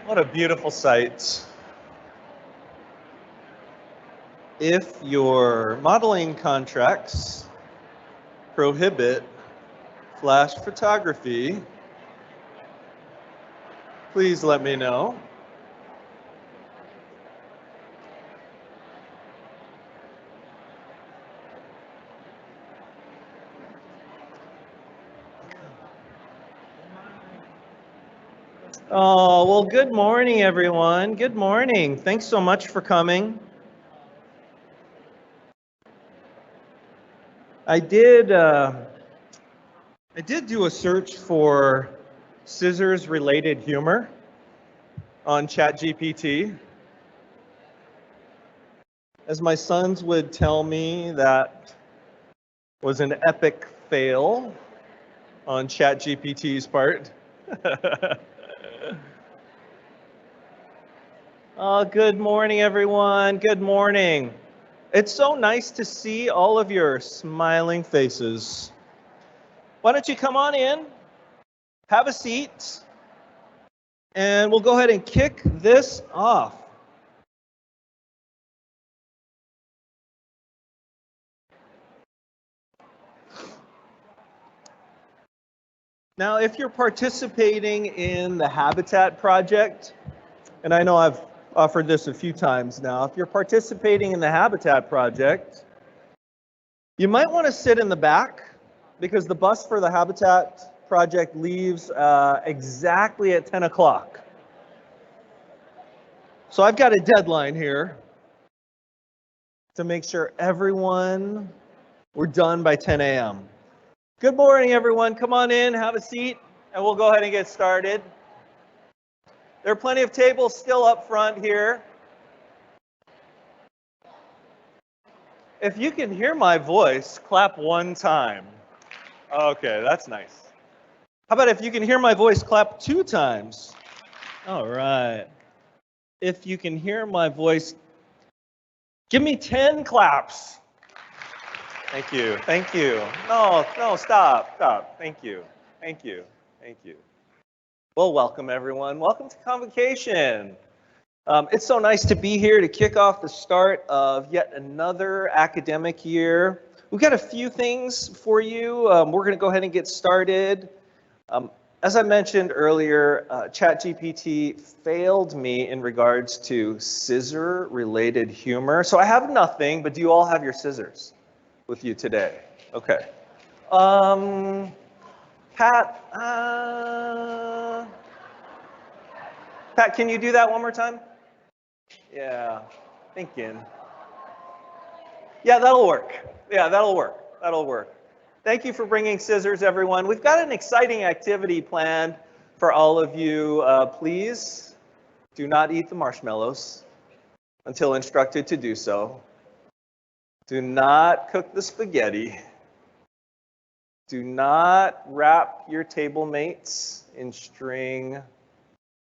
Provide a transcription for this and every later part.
What a beautiful sight. If your modeling contracts prohibit flash photography, please let me know. Oh, well, good morning, everyone. Good morning. Thanks so much for coming. I did do a search for scissors-related humor on ChatGPT. As my sons would tell me, that was an epic fail on ChatGPT's part. Oh, good morning, everyone. Good morning. It's so nice to see all of your smiling faces. Why don't you come on in, have a seat, and we'll go ahead and kick this off. Now, if you're participating in the Habitat Project, and I know I've offered this a few times now, if you're participating in the Habitat Project, you might want to sit in the back because the bus for the Habitat Project leaves exactly at 10 o'clock. So I've got a deadline here to make sure we're done by 10 a.m. Good morning, everyone. Come on in, have a seat, and we'll go ahead and get started. There are plenty of tables still up front here. If you can hear my voice, clap one time. Okay, that's nice. How about if you can hear my voice, clap 2 times? All right. If you can hear my voice, give me 10 claps. Thank you. Thank you. No, stop. Thank you. Thank you. Thank you. Well, welcome, everyone. Welcome to Convocation. It's so nice to be here to kick off the start of yet another academic year. We've got a few things for you. We're going to go ahead and get started. As I mentioned earlier, ChatGPT failed me in regards to scissor-related humor. So I have nothing, but do you all have your scissors with you today? Okay. Pat, can you do that one more time? Yeah, thinking. Yeah, that'll work. Yeah, that'll work. That'll work. Thank you for bringing scissors, everyone. We've got an exciting activity planned for all of you. Please do not eat the marshmallows until instructed to do so. Do not cook the spaghetti. Do not wrap your table mates in string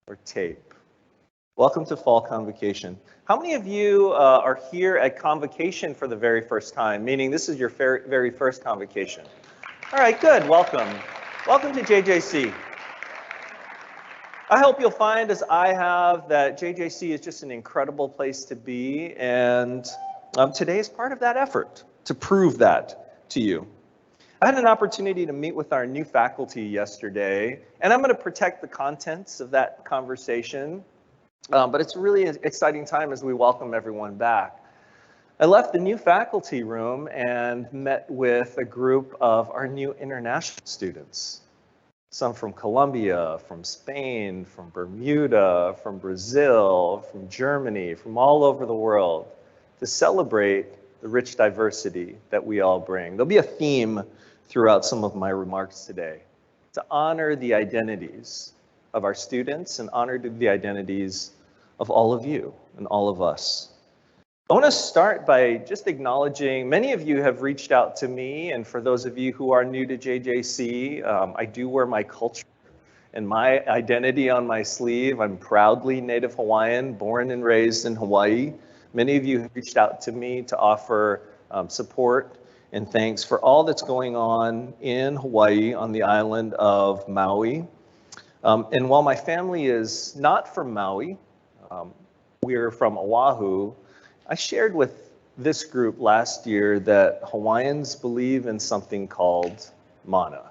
or tape. Welcome to Fall Convocation. How many of you are here at Convocation for the very first time, meaning this is your very first Convocation? All right, good, welcome. Welcome to JJC. I hope you'll find, as I have, that JJC is just an incredible place to be, and today is part of that effort to prove that to you. I had an opportunity to meet with our new faculty yesterday, and I'm going to protect the contents of that conversation, but it's a really exciting time as we welcome everyone back. I left the new faculty room and met with a group of our new international students, some from Colombia, from Spain, from Bermuda, from Brazil, from Germany, from all over the world, to celebrate the rich diversity that we all bring. There'll be a theme throughout some of my remarks today, to honor the identities of our students and honor the identities of all of you and all of us. I want to start by just acknowledging many of you have reached out to me, and for those of you who are new to JJC, I do wear my culture and my identity on my sleeve. I'm proudly Native Hawaiian, born and raised in Hawaii. Many of you have reached out to me to offer support and thanks for all that's going on in Hawaii on the island of Maui. And while my family is not from Maui, we're from Oahu, I shared with this group last year that Hawaiians believe in something called mana.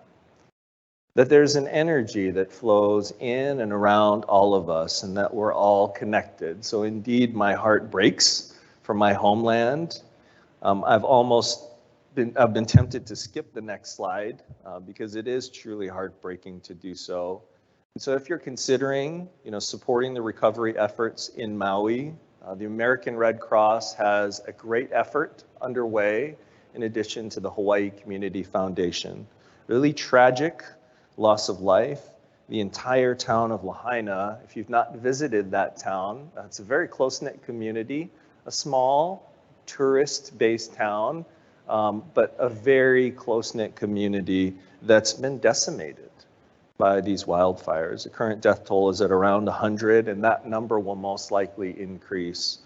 That there's an energy that flows in and around all of us and that we're all connected. So indeed, my heart breaks for my homeland. I've been tempted to skip the next slide because it is truly heartbreaking to do so. And so if you're considering, supporting the recovery efforts in Maui, the American Red Cross has a great effort underway in addition to the Hawaii Community Foundation. Really tragic loss of life. The entire town of Lahaina, if you've not visited that town, it's a very close-knit community, a small tourist-based town, but a very close-knit community that's been decimated by these wildfires. The current death toll is at around 100, and that number will most likely increase.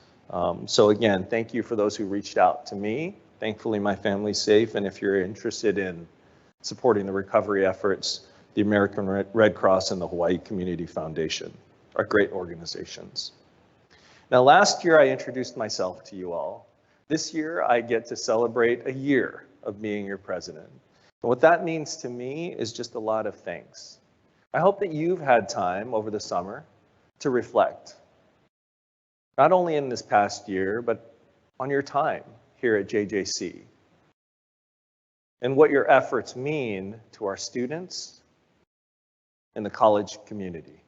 So again, thank you for those who reached out to me. Thankfully, my family's safe, and if you're interested in supporting the recovery efforts, the American Red Cross and the Hawaii Community Foundation are great organizations. Now, last year I introduced myself to you all. This year I get to celebrate a year of being your president. And what that means to me is just a lot of things. I hope that you've had time over the summer to reflect, not only in this past year, but on your time here at JJC, and what your efforts mean to our students and the college community.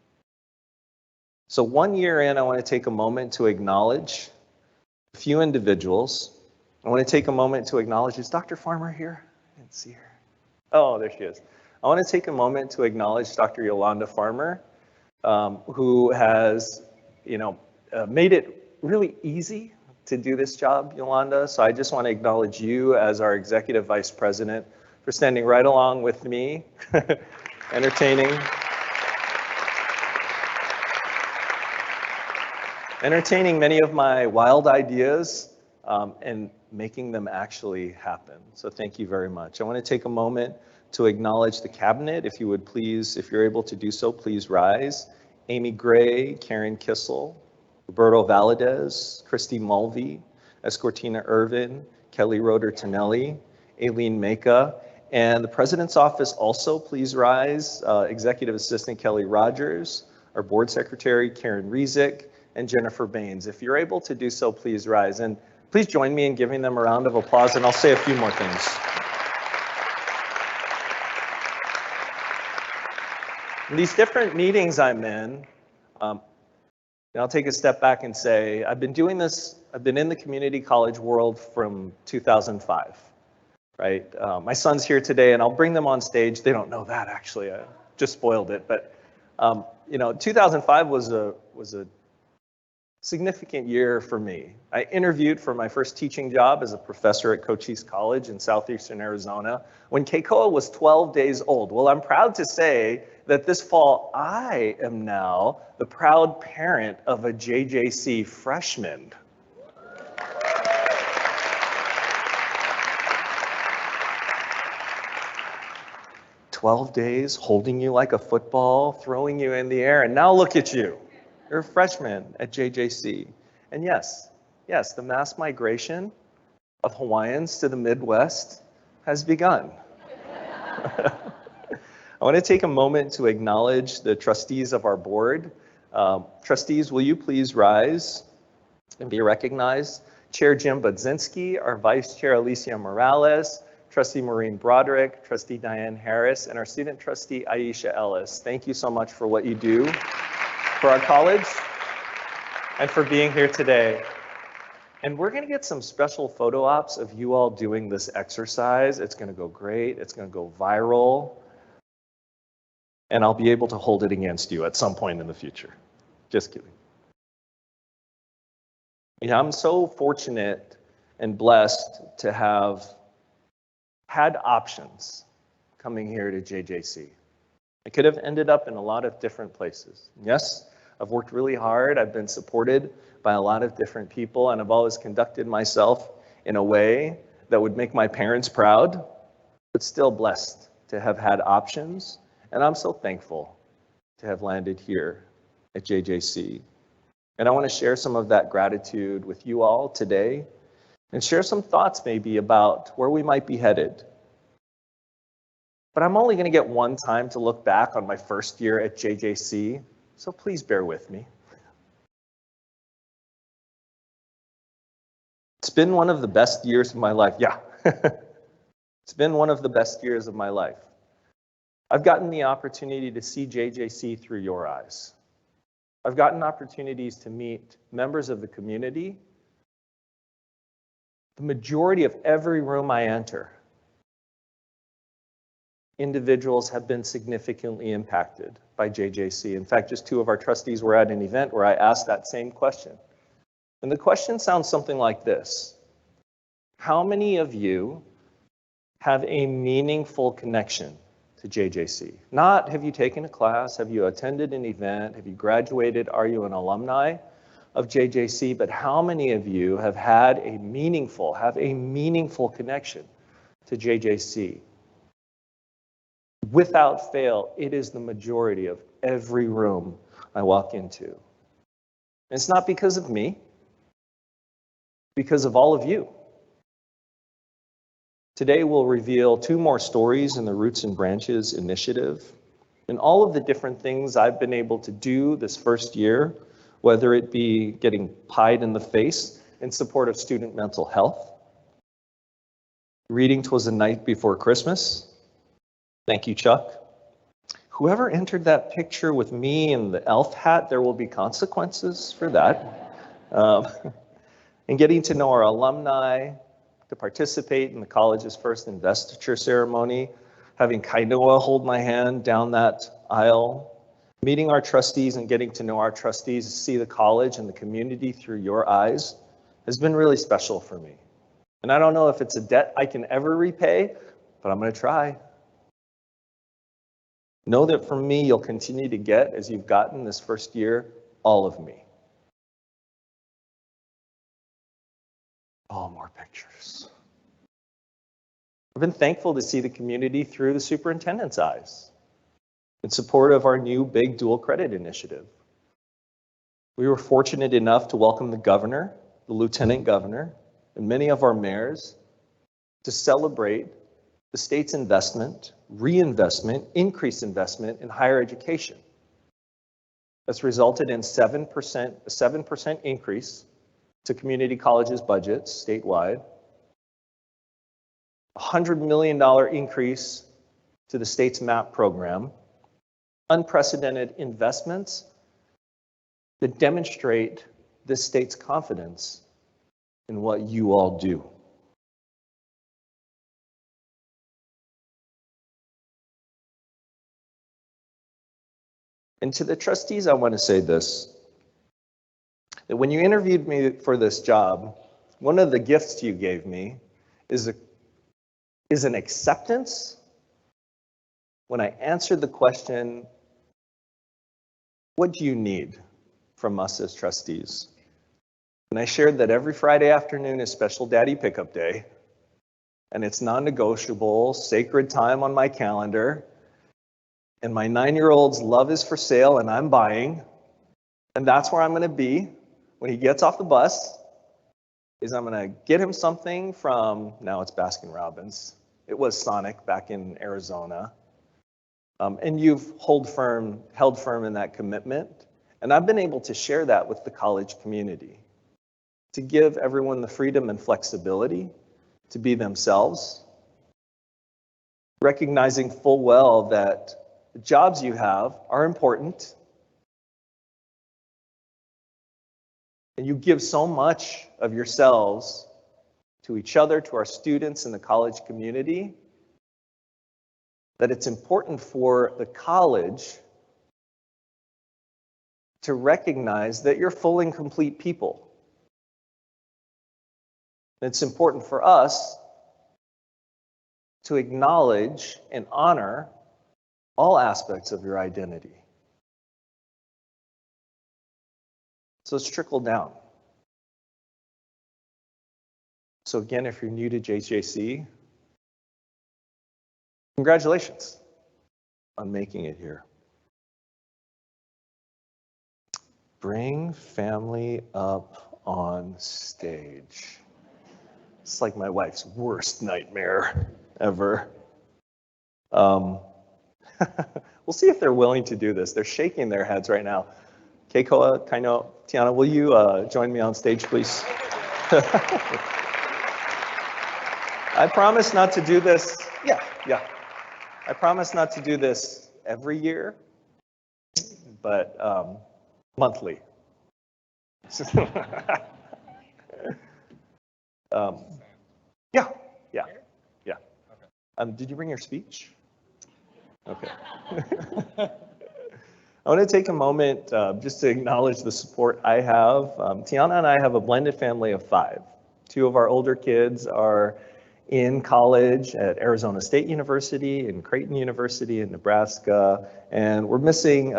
So 1 year in, I want to take a moment to acknowledge a few individuals. I want to take a moment to acknowledge, is Dr. Farmer here? I didn't see her. Oh, there she is. I want to take a moment to acknowledge Dr. Yolanda Farmer, who has, made it really easy to do this job, Yolanda. So I just want to acknowledge you as our Executive Vice President for standing right along with me, entertaining many of my wild ideas and making them actually happen. So thank you very much. I want to take a moment to acknowledge the cabinet. If you would please, if you're able to do so, please rise. Amy Gray, Karen Kissel, Roberto Valadez, Christy Mulvey, Escortina Irvin, Kelly Roeder Tonelli, Aileen Maka, and the President's Office also, please rise. Executive Assistant Kelly Rogers, our Board Secretary Karen Rezick, and Jennifer Baines. If you're able to do so, please rise. And please join me in giving them a round of applause, and I'll say a few more things. In these different meetings I'm in, I'll take a step back and say, I've been doing this, I've been in the community college world from 2005, right? My son's here today, and I'll bring them on stage. They don't know that, actually. I just spoiled it. But 2005 was a significant year for me. I interviewed for my first teaching job as a professor at Cochise College in southeastern Arizona when Keikoa was 12 days old. Well, I'm proud to say that this fall I am now the proud parent of a JJC freshman. "12 days, holding you like a football, throwing you in the air, and now look at you. You're a freshman at JJC. And yes, the mass migration of Hawaiians to the Midwest has begun. I want to take a moment to acknowledge the trustees of our board. Trustees, will you please rise and be recognized? Chair Jim Budzinski, our Vice Chair Alicia Morales, Trustee Maureen Broderick, Trustee Diane Harris, and our student trustee Aisha Ellis. Thank you so much for what you do for our college and for being here today. And we're going to get some special photo ops of you all doing this exercise. It's going to go great. It's going to go viral. And I'll be able to hold it against you at some point in the future. Just kidding. Yeah, I'm so fortunate and blessed to have had options coming here to JJC. I could have ended up in a lot of different places. Yes, I've worked really hard. I've been supported by a lot of different people, and I've always conducted myself in a way that would make my parents proud, but still blessed to have had options. And I'm so thankful to have landed here at JJC. And I want to share some of that gratitude with you all today and share some thoughts maybe about where we might be headed. But I'm only going to get one time to look back on my first year at JJC, so please bear with me. It's been one of the best years of my life. Yeah, it's been one of the best years of my life. I've gotten the opportunity to see JJC through your eyes. I've gotten opportunities to meet members of the community. The majority of every room I enter, individuals have been significantly impacted by JJC. In fact, just 2 of our trustees were at an event where I asked that same question. And the question sounds something like this: how many of you have a meaningful connection to JJC? Not have you taken a class, have you attended an event, have you graduated, are you an alumni of JJC, but how many of you have had a meaningful connection to JJC? Without fail, it is the majority of every room I walk into. And it's not because of me, because of all of you. Today we'll reveal 2 more stories in the Roots and Branches initiative and all of the different things I've been able to do this first year, whether it be getting pied in the face in support of student mental health, reading 'Twas a Night Before Christmas. Thank you, Chuck. Whoever entered that picture with me in the elf hat, there will be consequences for that. And getting to know our alumni, to participate in the college's first investiture ceremony, having Kainoa hold my hand down that aisle, meeting our trustees and getting to know our trustees, see the college and the community through your eyes, has been really special for me. And I don't know if it's a debt I can ever repay, but I'm going to try. Know that from me, you'll continue to get, as you've gotten this first year, all of me. Oh, more pictures. I've been thankful to see the community through the superintendent's eyes in support of our new big dual credit initiative. We were fortunate enough to welcome the governor, the lieutenant governor, and many of our mayors to celebrate the state's investment, reinvestment, increased investment in higher education. That's resulted in a 7% increase to community colleges' budgets statewide, a $100 million increase to the state's MAP program, unprecedented investments that demonstrate this state's confidence in what you all do. And to the trustees, I want to say this, that when you interviewed me for this job, one of the gifts you gave me is an acceptance when I answered the question, what do you need from us as trustees? And I shared that every Friday afternoon is Special Daddy Pickup Day, and it's non-negotiable, sacred time on my calendar, and my 9-year-old's love is for sale and I'm buying, and that's where I'm going to be when he gets off the bus, is I'm going to get him something from, now it's Baskin Robbins. It was Sonic back in Arizona. And you've held firm in that commitment. And I've been able to share that with the college community, to give everyone the freedom and flexibility to be themselves, recognizing full well that the jobs you have are important. And you give so much of yourselves to each other, to our students in the college community, that it's important for the college to recognize that you're full and complete people. And it's important for us to acknowledge and honor all aspects of your identity. So it's trickled down. So again, if you're new to JJC, congratulations on making it here. Bring family up on stage. It's like my wife's worst nightmare ever. We'll see if they're willing to do this. They're shaking their heads right now. Keikoa, Kaino, Tiana, will you join me on stage, please? I promise not to do this. Yeah. I promise not to do this every year, but monthly. Yeah. Did you bring your speech? Okay. I want to take a moment just to acknowledge the support I have. Tiana and I have a blended family of 5. 2 of our older kids are in college at Arizona State University and Creighton University in Nebraska, and we're missing,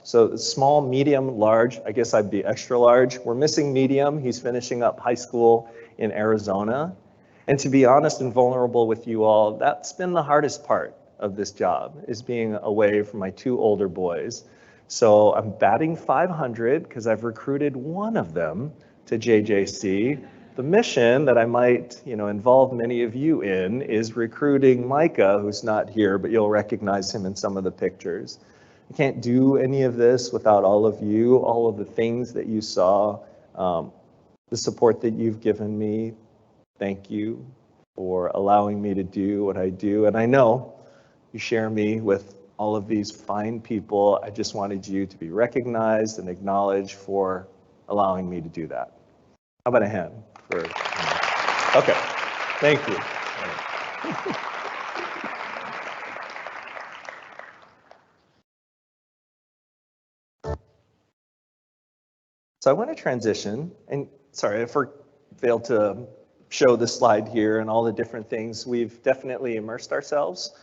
so small, medium, large, I guess I'd be extra large. We're missing medium. He's finishing up high school in Arizona. And to be honest and vulnerable with you all, that's been the hardest part of this job, is being away from my 2 older boys. So I'm batting 500 because I've recruited one of them to JJC. The mission that I might, involve many of you in is recruiting Micah, who's not here, but you'll recognize him in some of the pictures. I can't do any of this without all of you, all of the things that you saw, the support that you've given me. Thank you for allowing me to do what I do. And I know you share me with all of these fine people. I just wanted you to be recognized and acknowledged for allowing me to do that. How about a hand for? Okay, thank you. So I want to transition, and sorry, I failed to show the slide here and all the different things. We've definitely immersed ourselves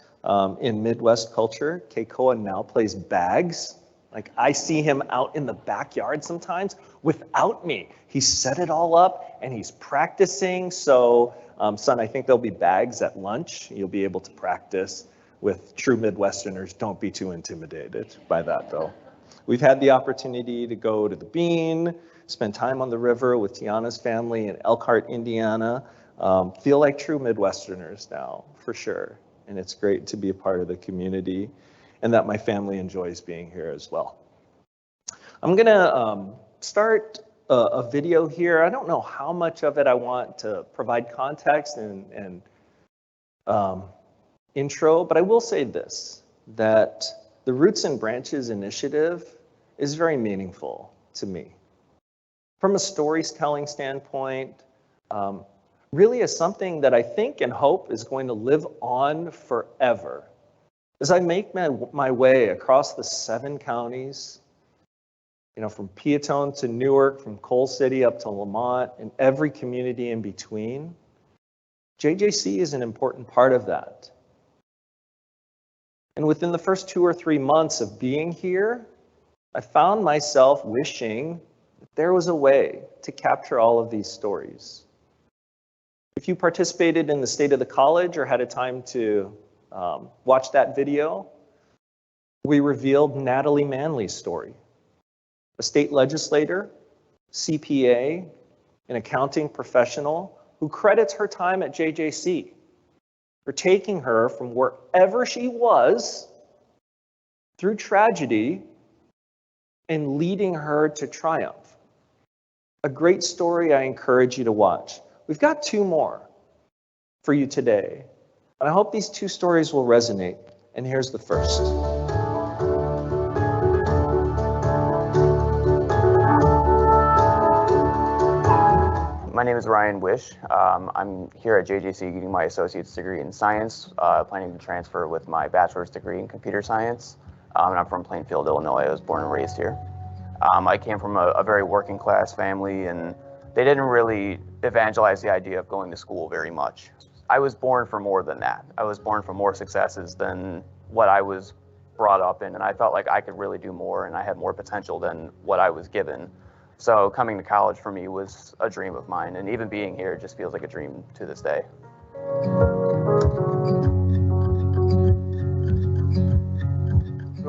in Midwest culture. Keikoa now plays bags. Like, I see him out in the backyard sometimes without me. He set it all up and he's practicing. So, son, I think there'll be bags at lunch. You'll be able to practice with true Midwesterners. Don't be too intimidated by that, though. We've had the opportunity to go to the Bean, spend time on the river with Tiana's family in Elkhart, Indiana. Feel like true Midwesterners now, for sure. And it's great to be a part of the community, and that my family enjoys being here as well. I'm gonna start a video here. I don't know how much of it I want to provide context and intro, but I will say this, that the Roots and Branches initiative is very meaningful to me. From a storytelling standpoint, really is something that I think and hope is going to live on forever. As I make my way across the 7 counties, from Peatone to Newark, from Coal City up to Lamont, and every community in between, JJC is an important part of that. And within the first 2 or 3 months of being here, I found myself wishing that there was a way to capture all of these stories. If you participated in the State of the College or had a time to watch that video, we revealed Natalie Manley's story, a state legislator, CPA, an accounting professional who credits her time at JJC for taking her from wherever she was through tragedy and leading her to triumph. A great story I encourage you to watch. We've got 2 more for you today, and I hope these 2 stories will resonate, and here's the first. My name is Ryan Wish. I'm here at JJC getting my associate's degree in science, planning to transfer with my bachelor's degree in computer science. And I'm from Plainfield, Illinois. I was born and raised here. I came from a very working class family, and they didn't really evangelize the idea of going to school very much. I was born for more than that. I was born for more successes than what I was brought up in, and I felt like I could really do more and I had more potential than what I was given. So coming to college for me was a dream of mine, and even being here just feels like a dream to this day.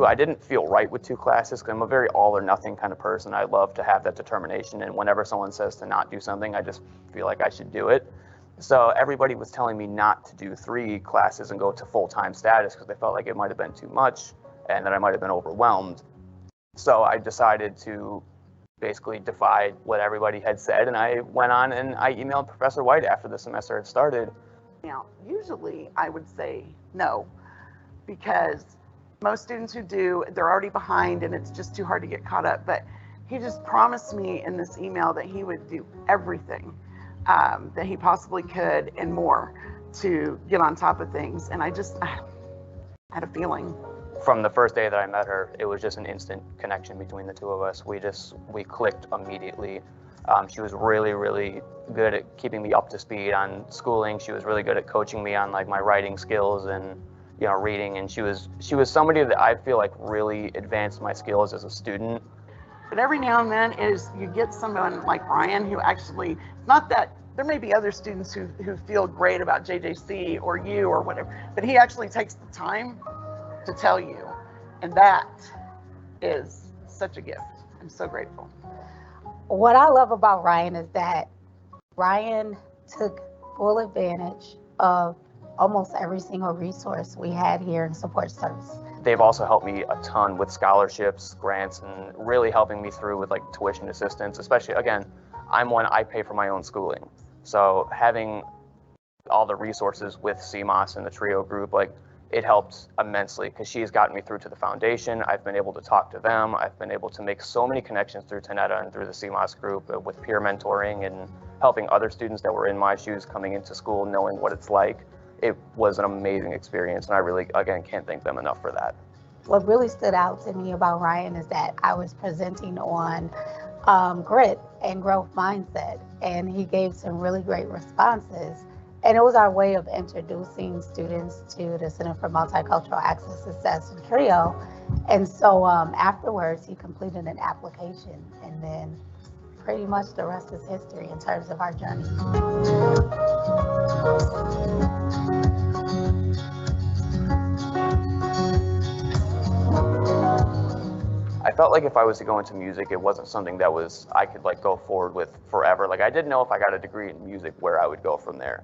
I didn't feel right with 2 classes because I'm a very all or nothing kind of person. I love to have that determination, and whenever someone says to not do something, I just feel like I should do it. So everybody was telling me not to do 3 classes and go to full-time status because they felt like it might have been too much and that I might have been overwhelmed. So I decided to basically defy what everybody had said, and I went on and I emailed Professor White after the semester had started. Now, usually I would say no, because most students who do, they're already behind and it's just too hard to get caught up. But he just promised me in this email that he would do everything that he possibly could and more to get on top of things. And I had a feeling. From the first day that I met her, it was just an instant connection between the 2 of us. We clicked immediately. She was really, really good at keeping me up to speed on schooling. She was really good at coaching me on like my writing skills and reading. And she was somebody that I feel like really advanced my skills as a student. But every now and then you get someone like Ryan who actually, not that there may be other students who feel great about JJC or you or whatever, but he actually takes the time to tell you, and that is such a gift. I'm so grateful. What I love about Ryan is that Ryan took full advantage of almost every single resource we had here in support service. They've also helped me a ton with scholarships, grants, and really helping me through with like tuition assistance, especially, again, I pay for my own schooling. So having all the resources with CMOS and the TRIO group, like, it helped immensely because she's gotten me through to the foundation. I've been able to talk to them. I've been able to make so many connections through Tanetta and through the CMOS group with peer mentoring and helping other students that were in my shoes coming into school, knowing what it's like. It was an amazing experience, and I really, again, can't thank them enough for that. What really stood out to me about Ryan is that I was presenting on grit and growth mindset, and he gave some really great responses. And it was our way of introducing students to the Center for Multicultural Access, Success, and TRIO. And so afterwards, he completed an application, and then pretty much the rest is history in terms of our journey. I felt like if I was to go into music, it wasn't something that I could like go forward with forever. Like, I didn't know if I got a degree in music where I would go from there.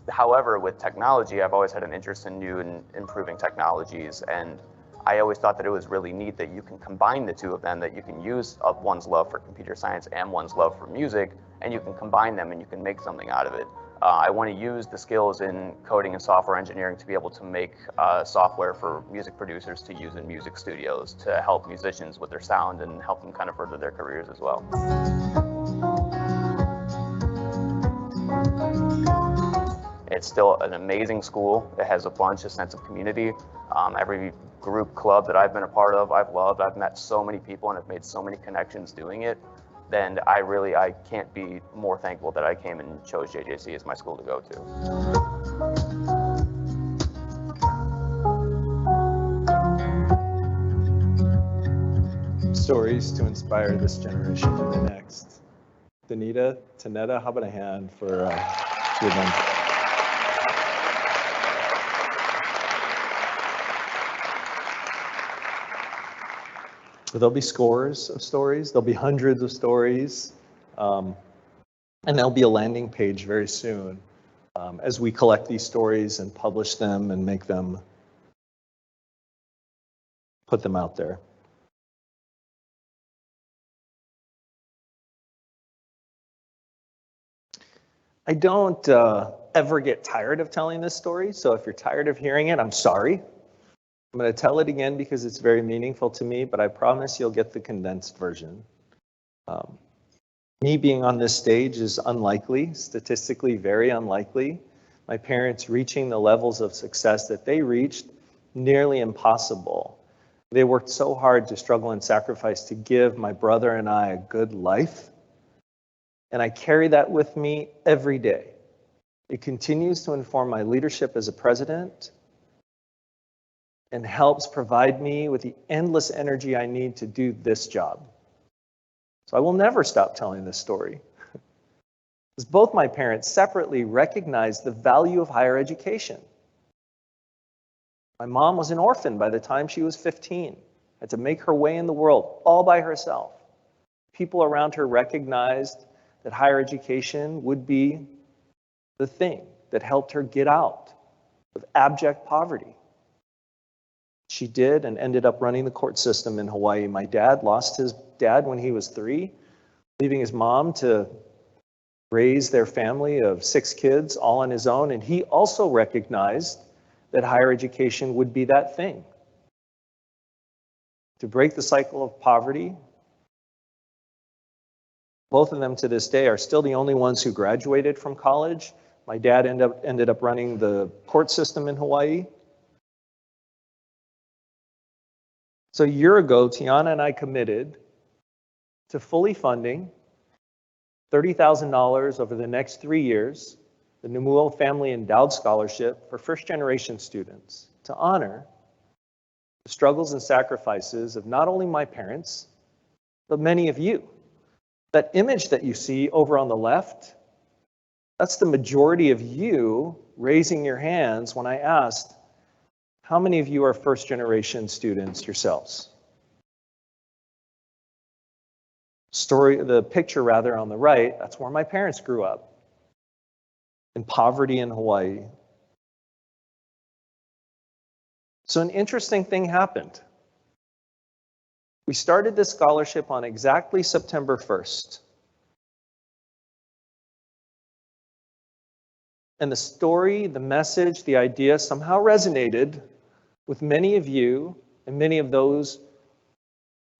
However, with technology, I've always had an interest in new and improving technologies, and I always thought that it was really neat that you can combine the 2 of them, that you can use one's love for computer science and one's love for music, and you can combine them and you can make something out of it. I want to use the skills in coding and software engineering to be able to make software for music producers to use in music studios to help musicians with their sound and help them kind of further their careers as well. It's still an amazing school. It has a bunch of sense of community. Every group club that I've been a part of, I've loved. I've met so many people and I've made so many connections doing it. Then I can't be more thankful that I came and chose JJC as my school to go to. Stories to inspire this generation and the next. Danita, Tanetta, how about a hand for 2 of them? There'll be scores of stories. There'll be hundreds of stories. And there'll be a landing page very soon as we collect these stories and publish them and make them, put them out there. I don't ever get tired of telling this story. So if you're tired of hearing it, I'm sorry. I'm going to tell it again because it's very meaningful to me, but I promise you'll get the condensed version. Me being on this stage is unlikely, statistically very unlikely. My parents reaching the levels of success that they reached, nearly impossible. They worked so hard to struggle and sacrifice to give my brother and I a good life. And I carry that with me every day. It continues to inform my leadership as a president and helps provide me with the endless energy I need to do this job. So I will never stop telling this story. Because both my parents separately recognized the value of higher education. My mom was an orphan by the time she was 15. had to make her way in the world all by herself. People around her recognized that higher education would be the thing that helped her get out of abject poverty. She did and ended up running the court system in Hawaii. My dad lost his dad when he was 3, leaving his mom to raise their family of 6 kids all on his own. And he also recognized that higher education would be that thing to break the cycle of poverty. Both of them to this day are still the only ones who graduated from college. My dad ended up running the court system in Hawaii. So a year ago, Tiana and I committed to fully funding $30,000 over the next 3 years, the Numuo Family Endowed Scholarship for first-generation students, to honor the struggles and sacrifices of not only my parents, but many of you. That image that you see over on the left, that's the majority of you raising your hands when I asked, how many of you are first-generation students yourselves? The picture rather on the right, that's where my parents grew up, in poverty in Hawaii. So an interesting thing happened. We started this scholarship on exactly September 1st. And the story, the message, the idea somehow resonated with many of you and many of those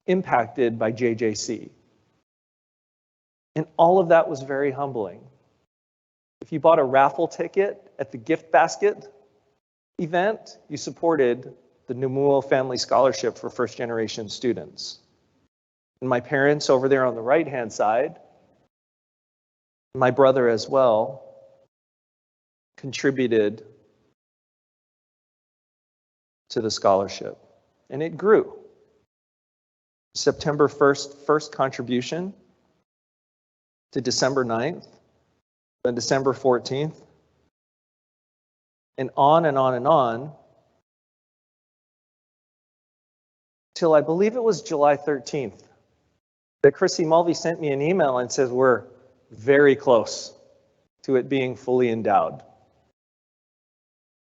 impacted by JJC. And all of that was very humbling. If you bought a raffle ticket at the gift basket event, you supported the Numuo Family Scholarship for first-generation students. And my parents over there on the right-hand side, my brother as well, contributed to the scholarship. And it grew. September 1st, first contribution, to December 9th, then December 14th, and on and on and on, till I believe it was July 13th, that Chrissy Mulvey sent me an email and says, we're very close to it being fully endowed.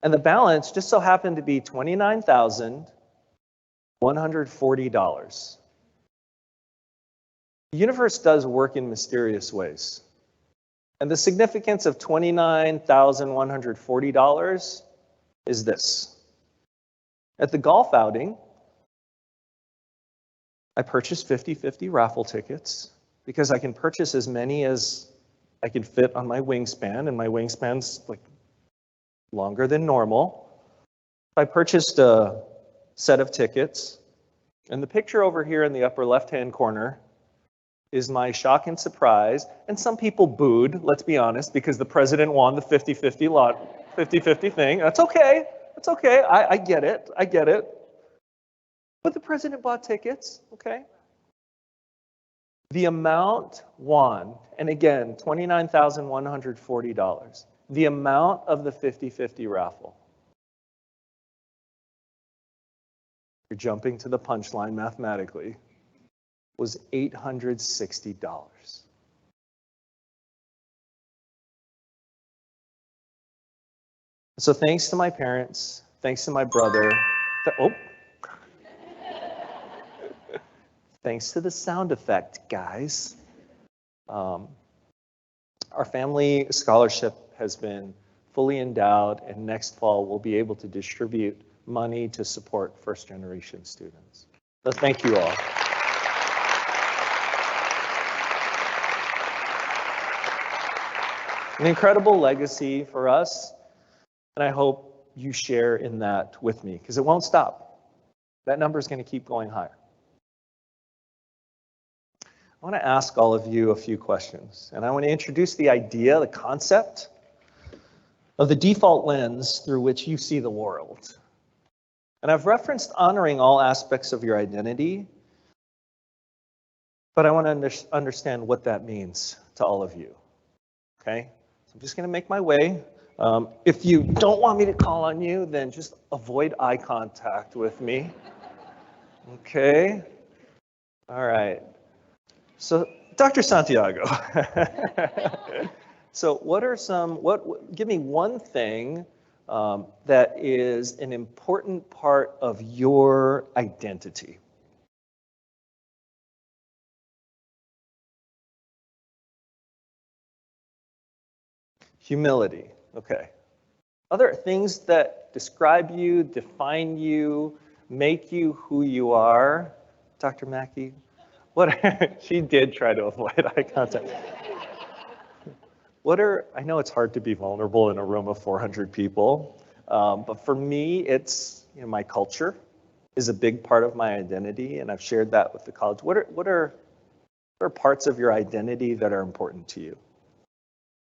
And the balance just so happened to be $29,140. The universe does work in mysterious ways. And the significance of $29,140 is this. At the golf outing, I purchased 50-50 raffle tickets because I can purchase as many as I can fit on my wingspan, and my wingspan's like longer than normal. I purchased a set of tickets, and the picture over here in the upper left-hand corner is my shock and surprise, and some people booed, let's be honest, because the president won the 50-50 thing. That's okay, that's okay, I get it, I get it. But the president bought tickets, okay? The amount won, and again, $29,140. The amount of the 50-50 raffle. You're jumping to the punchline mathematically. Was $860. So thanks to my parents, thanks to my brother, thanks to the sound effect, guys. Our family scholarship has been fully endowed, and next fall we'll be able to distribute money to support first-generation students. So thank you all. An incredible legacy for us, and I hope you share in that with me, because it won't stop. That number is going to keep going higher. I want to ask all of you a few questions, and I want to introduce the idea, the concept of the default lens through which you see the world. And I've referenced honoring all aspects of your identity, but I want to understand what that means to all of you, okay? So I'm just going to make my way. If you don't want me to call on you, then just avoid eye contact with me. Okay. All right. So, Dr. Santiago. So, what are give me one thing that is an important part of your identity? Humility. Okay. Other things that describe you, define you, make you who you are, Dr. Mackey? She did try to avoid eye contact. I know it's hard to be vulnerable in a room of 400 people, but for me, it's, my culture is a big part of my identity, and I've shared that with the college. What are parts of your identity that are important to you?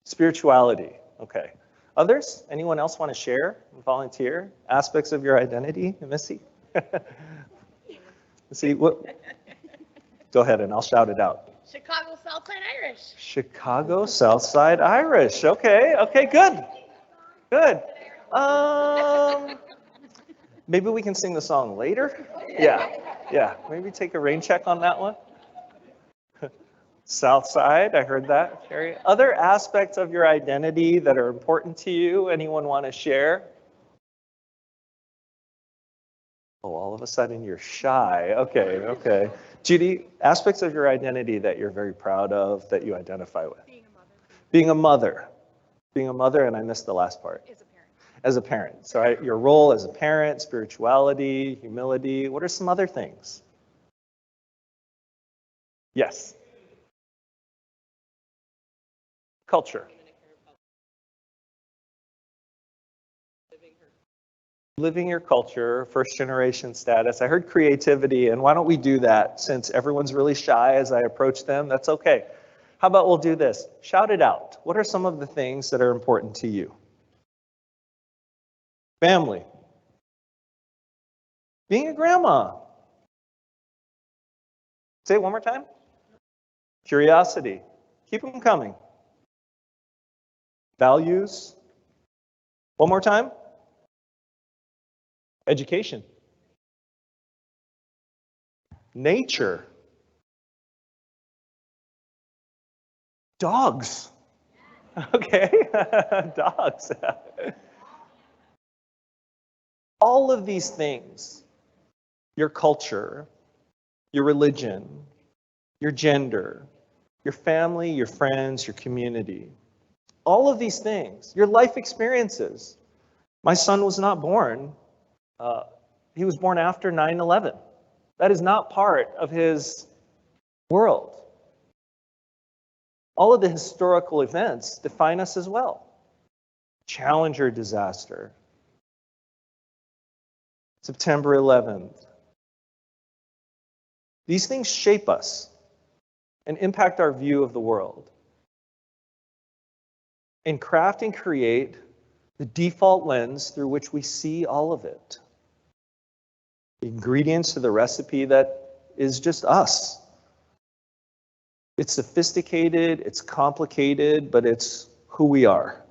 Spirituality, okay. Others? Anyone else want to share, volunteer aspects of your identity? Missy? See, what? Go ahead and I'll shout it out. Chicago Southside Irish. Chicago Southside Irish. Okay, good. Good. Maybe we can sing the song later? Yeah. Maybe take a rain check on that one. Southside, I heard that, Carrie. Other aspects of your identity that are important to you, anyone want to share? Oh, all of a sudden you're shy. Okay. Judy, aspects of your identity that you're very proud of, that you identify with? Being a mother. Being a mother, and I missed the last part. As a parent. So your role as a parent, spirituality, humility. What are some other things? Yes. Culture. Living your culture, first generation status. I heard creativity, and why don't we do that since everyone's really shy as I approach them? That's okay. How about we'll do this? Shout it out. What are some of the things that are important to you? Family. Being a grandma. Say it one more time. Curiosity. Keep them coming. Values. One more time. Education. Nature. Dogs. Okay, dogs. All of these things, your culture, your religion, your gender, your family, your friends, your community, all of these things, your life experiences. My son was not born. He was born after 9/11. That is not part of his world. All of the historical events define us as well. Challenger disaster, September 11th. These things shape us and impact our view of the world and craft and create the default lens through which we see all of it. The ingredients to the recipe that is just us. It's sophisticated, it's complicated, but it's who we are.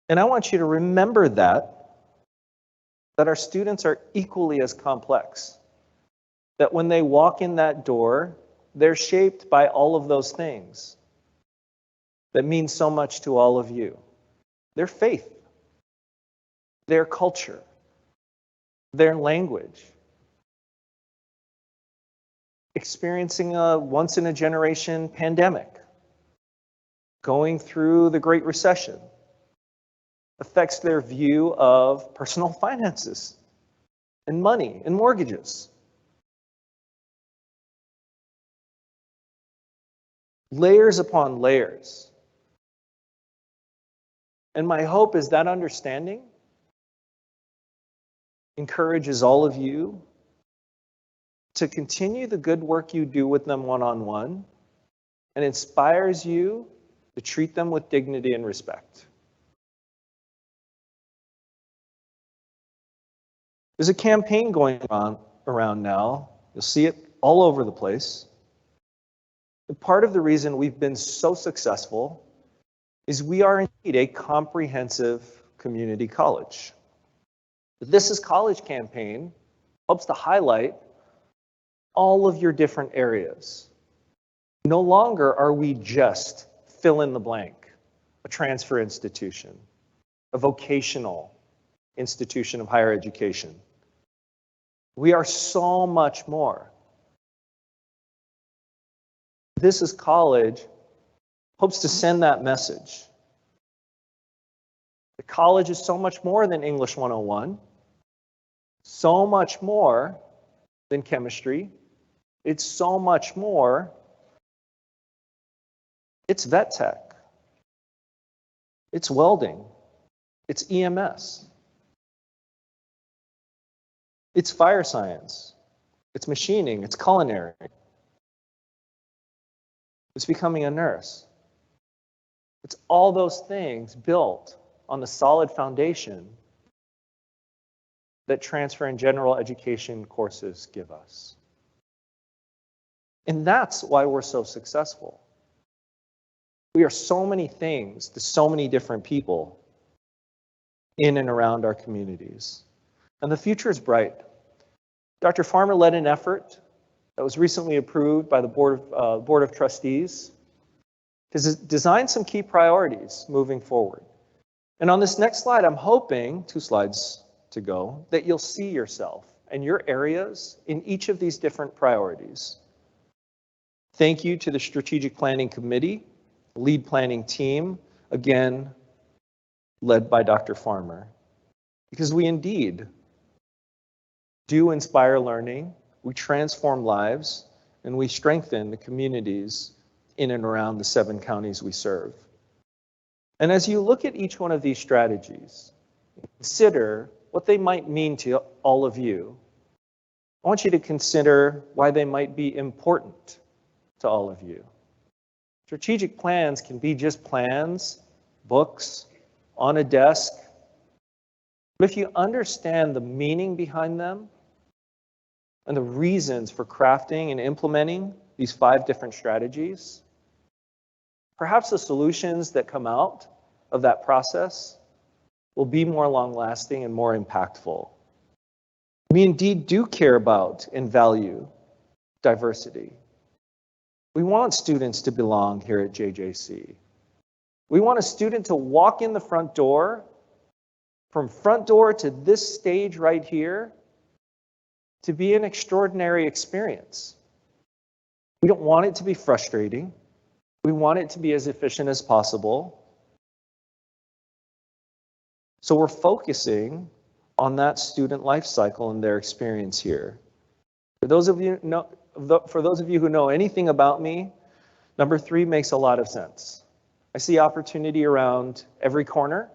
And I want you to remember that our students are equally as complex. That when they walk in that door, they're shaped by all of those things that mean so much to all of you. Their faith, their culture, their language, experiencing a once-in-a-generation pandemic, going through the Great Recession, affects their view of personal finances and money and mortgages. Layers upon layers. And my hope is that understanding encourages all of you to continue the good work you do with them one-on-one and inspires you to treat them with dignity and respect. There's a campaign going around now. You'll see it all over the place. And part of the reason we've been so successful is we are indeed a comprehensive community college. The This Is College campaign helps to highlight all of your different areas. No longer are we just fill in the blank, a transfer institution, a vocational institution of higher education. We are so much more. This Is College hopes to send that message. The college is so much more than English 101, so much more than chemistry. It's so much more. It's vet tech. It's welding. It's EMS. It's fire science. It's machining. It's culinary. It's becoming a nurse. It's all those things built on the solid foundation that transfer and general education courses give us. And that's why we're so successful. We are so many things to so many different people in and around our communities. And the future is bright. Dr. Farmer led an effort that was recently approved by the Board of Trustees to design some key priorities moving forward. And on this next slide, I'm hoping, 2 slides to go, that you'll see yourself and your areas in each of these different priorities. Thank you to the Strategic Planning Committee, lead planning team, again, led by Dr. Farmer, because we indeed do inspire learning, we transform lives, and we strengthen the communities in and around the 7 counties we serve. And as you look at each one of these strategies, consider what they might mean to all of you. I want you to consider why they might be important to all of you. Strategic plans can be just plans, books, on a desk. But if you understand the meaning behind them and the reasons for crafting and implementing these 5 different strategies, perhaps the solutions that come out of that process will be more long-lasting and more impactful. We indeed do care about and value diversity. We want students to belong here at JJC. We want a student to walk in the front door, from front door to this stage right here, to be an extraordinary experience. We don't want it to be frustrating. We want it to be as efficient as possible. So we're focusing on that student life cycle and their experience here. For those of you who know anything about me, number 3 makes a lot of sense. I see opportunity around every corner.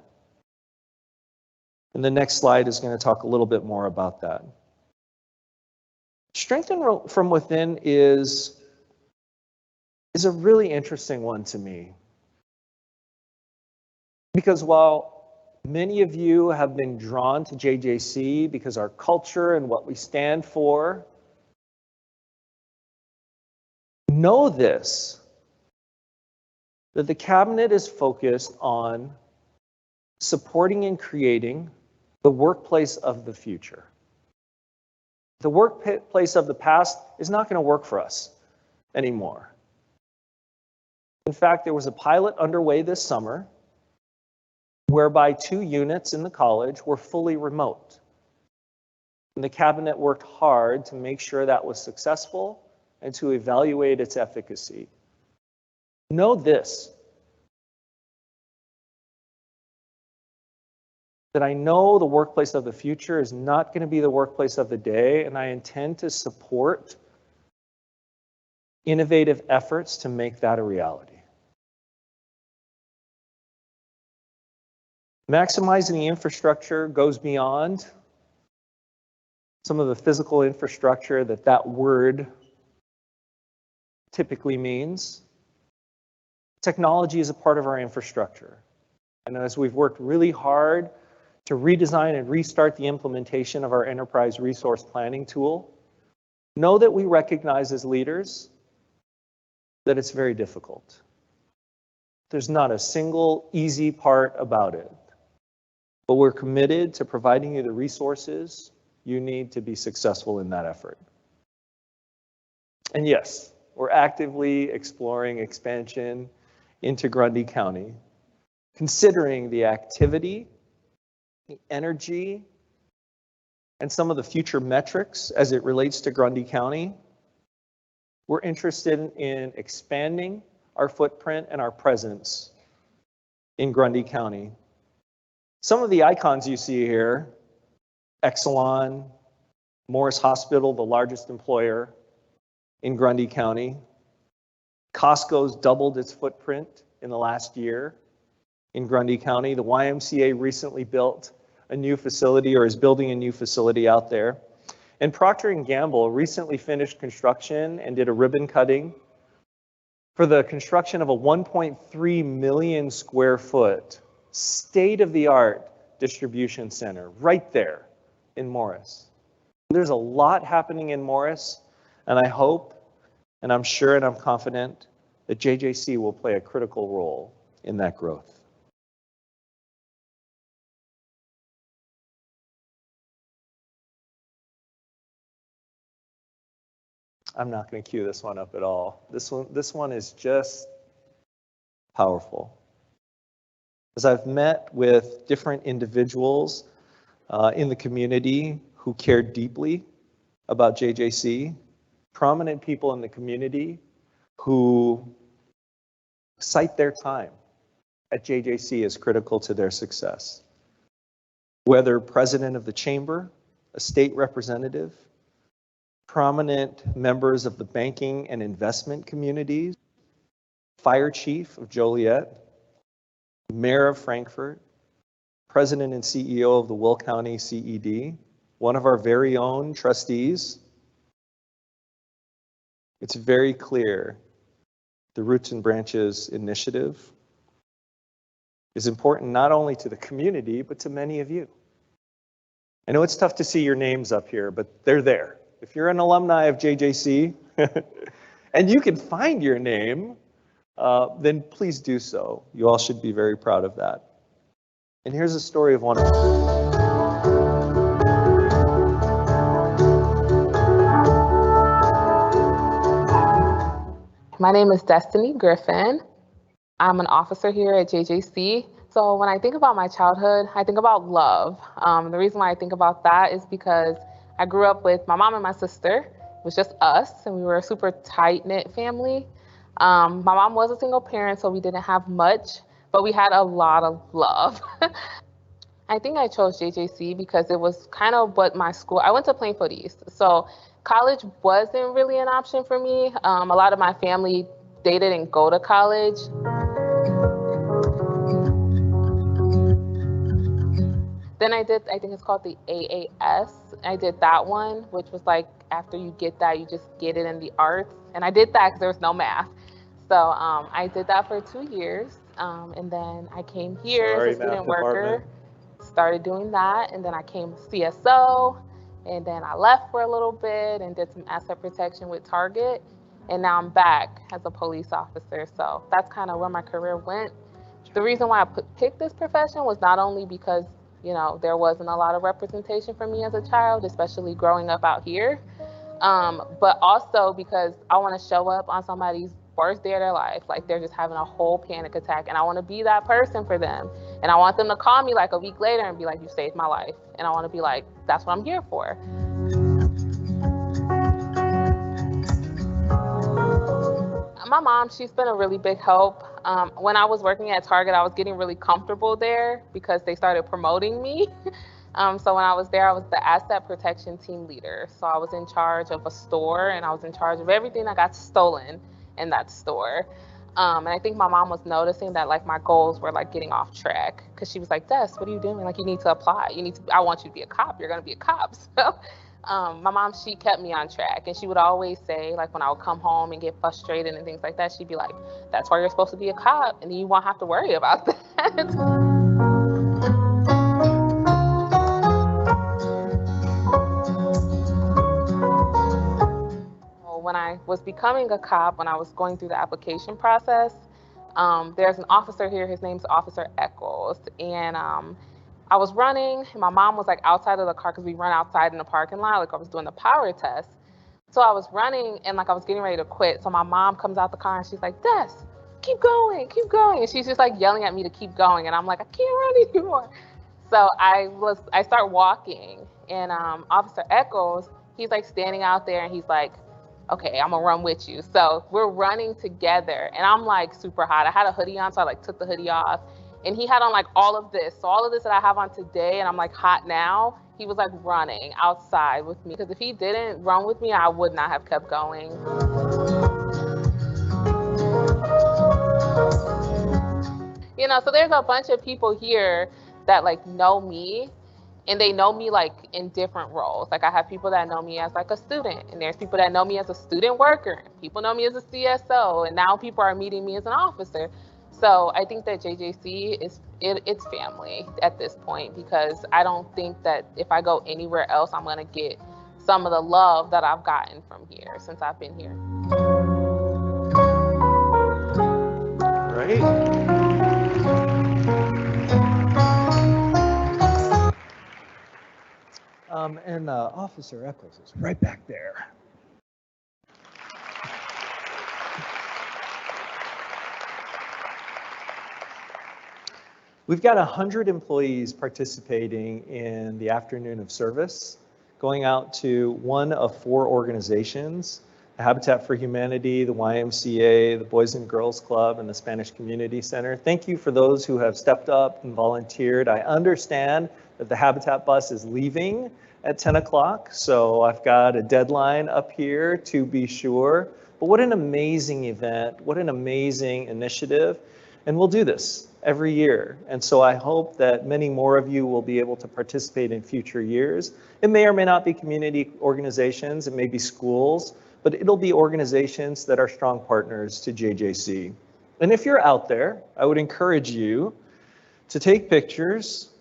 And the next slide is going to talk a little bit more about that. Strengthen from within is a really interesting one to me. Because while many of you have been drawn to JJC because our culture and what we stand for, know this, that the cabinet is focused on supporting and creating the workplace of the future. The workplace of the past is not going to work for us anymore. In fact, there was a pilot underway this summer whereby 2 units in the college were fully remote. And the cabinet worked hard to make sure that was successful and to evaluate its efficacy. Know this, that I know the workplace of the future is not going to be the workplace of the day, and I intend to support innovative efforts to make that a reality. Maximizing the infrastructure goes beyond some of the physical infrastructure that word typically means. Technology is a part of our infrastructure. And as we've worked really hard to redesign and restart the implementation of our enterprise resource planning tool, know that we recognize as leaders that it's very difficult. There's not a single easy part about it. but we're committed to providing you the resources you need to be successful in that effort. And yes, we're actively exploring expansion into Grundy County, considering the activity, the energy, and some of the future metrics as it relates to Grundy County. We're interested in expanding our footprint and our presence in Grundy County. Some of the icons you see here, Exelon, Morris Hospital, the largest employer in Grundy County. Costco's doubled its footprint in the last year in Grundy County. The YMCA recently built a new facility, or is building a new facility out there. And Procter & Gamble recently finished construction and did a ribbon cutting for the construction of a 1.3 million square foot state-of-the-art distribution center right there in Morris. There's a lot happening in Morris, and I hope, and I'm sure, and I'm confident that JJC will play a critical role in that growth. I'm not going to cue this one up at all. This one is just powerful. As I've met with different individuals in the community who care deeply about JJC, prominent people in the community who cite their time at JJC as critical to their success. Whether president of the chamber, a state representative, prominent members of the banking and investment communities, fire chief of Joliet, mayor of Frankfort, president and CEO of the Will County CED, one of our very own trustees. It's very clear the Roots and Branches initiative is important not only to the community, but to many of you. I know it's tough to see your names up here, but they're there. If you're an alumni of JJC and you can find your name, then please do so. You all should be very proud of that. And here's a story of one of them. My name is Destiny Griffin. I'm an officer here at JJC. So when I think about my childhood, I think about love. The reason why I think about that is because I grew up with my mom and my sister. It was just us, and we were a super tight-knit family. My mom was a single parent, so we didn't have much, but we had a lot of love. I think I chose JJC because it was kind of what my school, I went to Plainfield East, so college wasn't really an option for me. A lot of my family, they didn't go to college. Then I did, I think it's called the AAS. I did that one, which was like, after you get that, you just get it in the arts. And I did that because there was no math. So I did that for 2 years. And then I came here as a student worker, started doing that. And then I came CSO. And then I left for a little bit and did some asset protection with Target. And now I'm back as a police officer. So that's kind of where my career went. The reason why I picked this profession was not only because, you know, there wasn't a lot of representation for me as a child, especially growing up out here, but also because I want to show up on somebody's worst day of their life, like they're just having a whole panic attack, and I want to be that person for them. And I want them to call me like a week later and be like, you saved my life. And I want to be like, that's what I'm here for. My mom, she's been a really big help. When I was working at Target, I was getting really comfortable there because they started promoting me. So when I was there, I was the asset protection team leader. So I was in charge of a store, and I was in charge of everything that got stolen in that store. And I think my mom was noticing that like my goals were like getting off track, because she was like, Des, what are you doing? Like, you need to apply. I want you to be a cop. You're going to be a cop. So my mom, she kept me on track, and she would always say, like, when I would come home and get frustrated and things like that, she'd be like, that's why you're supposed to be a cop, and then you won't have to worry about that. When I was becoming a cop, when I was going through the application process, there's an officer here, his name's Officer Eccles, and I was running, and my mom was like outside of the car because we run outside in the parking lot, like I was doing the power test. So I was running and like I was getting ready to quit. So my mom comes out the car and she's like, Des, keep going, keep going. And she's just like yelling at me to keep going. And I'm like, I can't run anymore. So I start walking, and Officer Echols, he's like standing out there and he's like, okay, I'm gonna run with you. So we're running together, and I'm like super hot. I had a hoodie on, so I like took the hoodie off, and he had on like all of this. So all of this that I have on today, and I'm like hot now, he was like running outside with me. Because if he didn't run with me, I would not have kept going. You know, so there's a bunch of people here that like know me, and they know me like in different roles. Like I have people that know me as like a student, and there's people that know me as a student worker. People know me as a CSO, and now people are meeting me as an officer. So I think that JJC it's family at this point, because I don't think that if I go anywhere else, I'm gonna get some of the love that I've gotten from here since I've been here. Right. And Officer Eccles is right back there. We've got 100 employees participating in the afternoon of service, going out to one of 4 organizations: the Habitat for Humanity, the YMCA, the Boys and Girls Club, and the Spanish Community Center. Thank you for those who have stepped up and volunteered. I understand that the Habitat bus is leaving at 10 o'clock, so I've got a deadline up here to be sure. But what an amazing event, what an amazing initiative. And we'll do this every year. And so I hope that many more of you will be able to participate in future years. It may or may not be community organizations, it may be schools, but it'll be organizations that are strong partners to JJC. And if you're out there, I would encourage you to take pictures.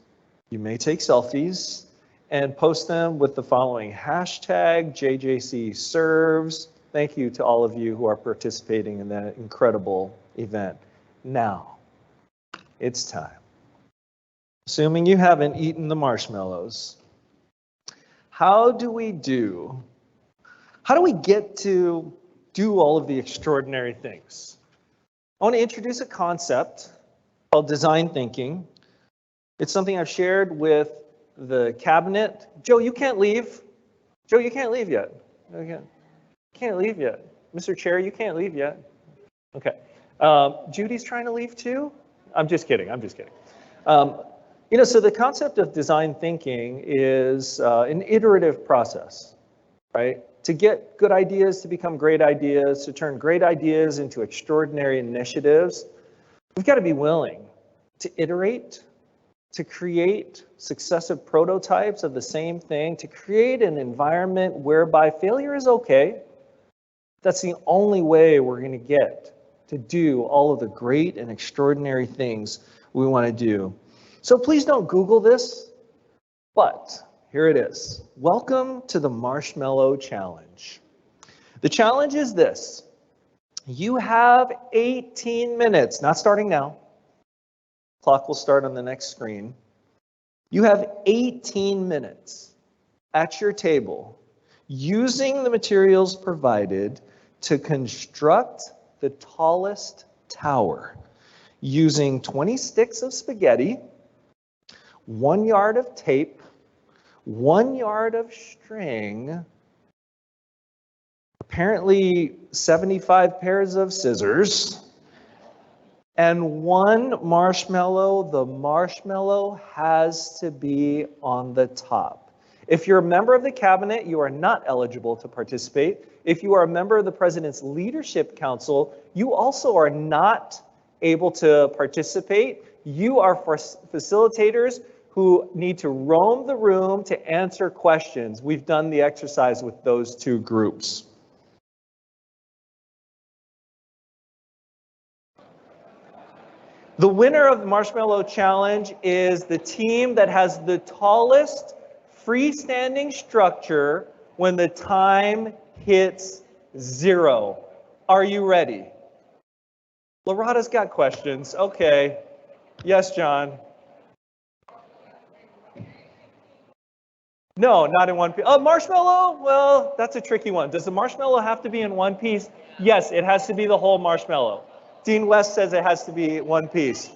You may take selfies and post them with the following hashtag JJC serves. Thank you to all of you who are participating in that incredible event. Now, it's time. Assuming you haven't eaten the marshmallows, how do we get to do all of the extraordinary things? I want to introduce a concept called design thinking. It's something I've shared with the cabinet. Joe, you can't leave. Joe, you can't leave yet. Okay. Can't leave yet. Mr. Chair, you can't leave yet. Okay. Judy's trying to leave too? I'm just kidding. You know, so the concept of design thinking is an iterative process, right? To get good ideas to become great ideas, to turn great ideas into extraordinary initiatives, we've got to be willing to iterate, to create successive prototypes of the same thing, to create an environment whereby failure is okay. That's the only way we're going to get to do all of the great and extraordinary things we want to do. So please don't Google this, but here it is. Welcome to the Marshmallow Challenge. The challenge is this. You have 18 minutes, not starting now. Clock will start on the next screen. You have 18 minutes at your table using the materials provided to construct the tallest tower using 20 sticks of spaghetti, 1 yard of tape, 1 yard of string, apparently 75 pairs of scissors, and 1 marshmallow. The marshmallow has to be on the top. If you're a member of the cabinet, you are not eligible to participate. If you are a member of the President's Leadership Council, you also are not able to participate. You are for facilitators who need to roam the room to answer questions. We've done the exercise with those 2 groups. The winner of the Marshmallow Challenge is the team that has the tallest freestanding structure when the time hits 0. Are you ready? Lorada's got questions. Okay. Yes, John. No, not in one piece. Oh, marshmallow? Well, that's a tricky one. Does the marshmallow have to be in one piece? Yes, it has to be the whole marshmallow. Dean West says it has to be one piece.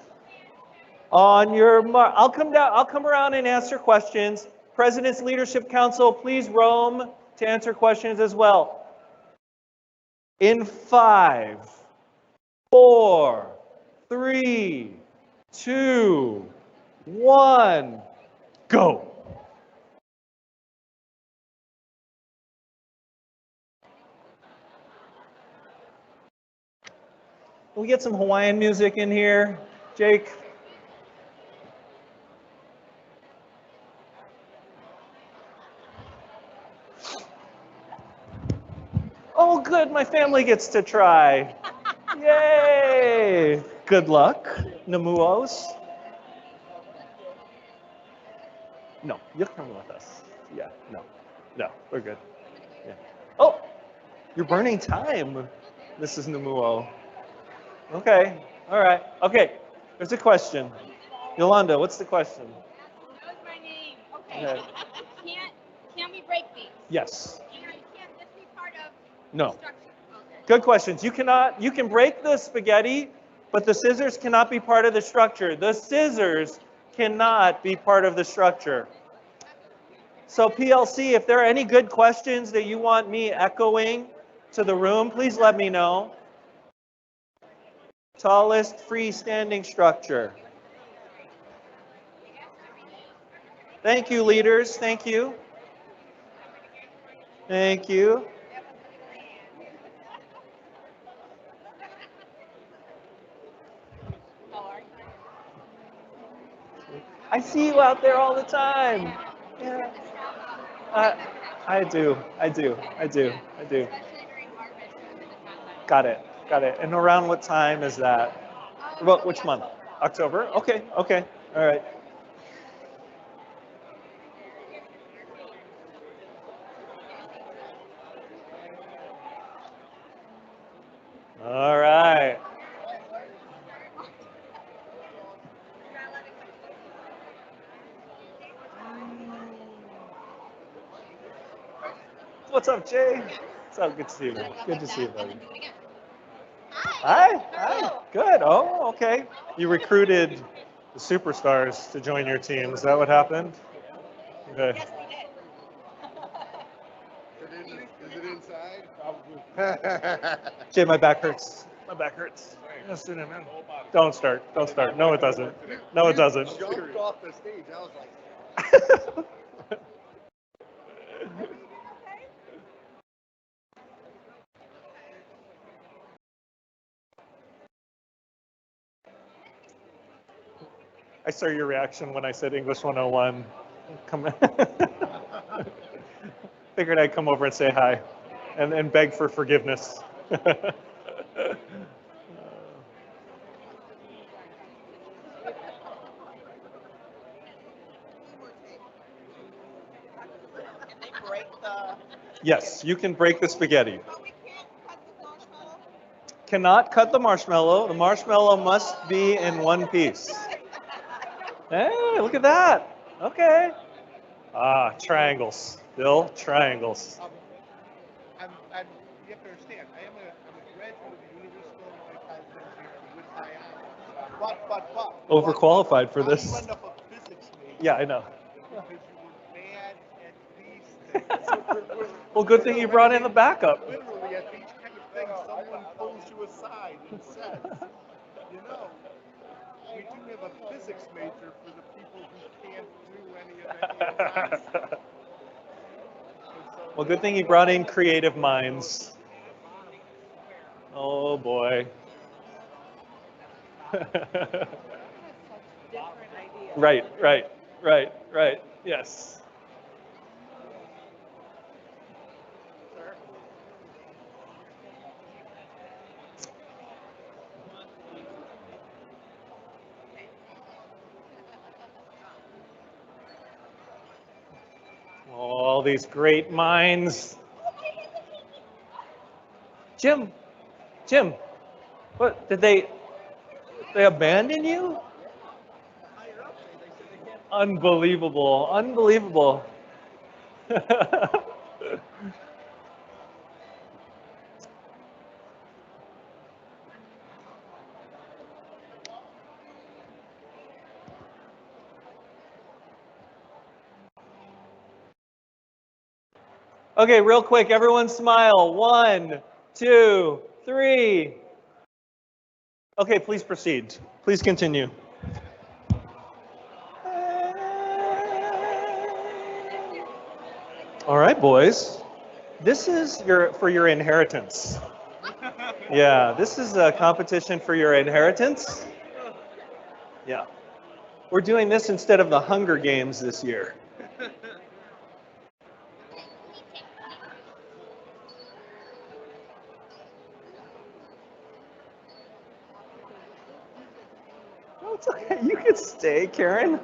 On your mark, I'll come around and answer questions. President's Leadership Council, please roam to answer questions as well. In 5, 4, 3, 2, 1, go. Can we get some Hawaiian music in here, Jake? Oh, good, my family gets to try. Yay! Good luck, Namuos. No, you're coming with us. Yeah, no, we're good. Yeah. Oh, you're burning time, Mrs. Namuo. Okay, all right. Okay, there's a question. Yolanda, what's the question? That was my name. Okay. Can we break these? Yes. Can't this be part of No. the structure? Okay. Good questions. You can break the spaghetti, but the scissors cannot be part of the structure. The scissors cannot be part of the structure. So PLC, if there are any good questions that you want me echoing to the room, please let me know. Tallest freestanding structure. Thank you, leaders. Thank you. Thank you. I see you out there all the time. Yeah. I do. Got it. And around what time is that? About which month? October? Okay. All right. All right. What's up, Jay? What's up? Good to see you, man. Good to see you, buddy. Hi. Good. Oh, okay. You recruited the superstars to join your team. Is that what happened? Okay. Is it inside? Probably. Jay, my back hurts. Yes, sit in, man. Don't start. No, it doesn't. You jumped off the stage. I was like, I saw your reaction when I said English 101. Figured I'd come over and say hi and beg for forgiveness. Yes, you can break the spaghetti. Cannot cut the marshmallow. The marshmallow must be in one piece. Hey, look at that. Okay. Ah, triangles. Bill, triangles. you have to understand, I'm a graduate of the University of Illinois College of Engineering with high honors. But. Overqualified for How this. you end up a physics major? Yeah, I know. Because you were bad at these things. Well, good thing you brought in the backup. Literally, at these kind of things, someone pulls you aside and says, you know, we do have a physics major for the people who can't do any of that stuff. Well, good thing you brought in creative minds. Oh boy. Right. Yes. All these great minds. Jim, what, did they abandon you? Unbelievable. Okay, real quick, everyone smile. 1, 2, 3. Okay, please proceed. Please continue. All right, boys. This is for your inheritance. Yeah, this is a competition for your inheritance. Yeah. We're doing this instead of the Hunger Games this year. No, it's okay. You can stay, Karen.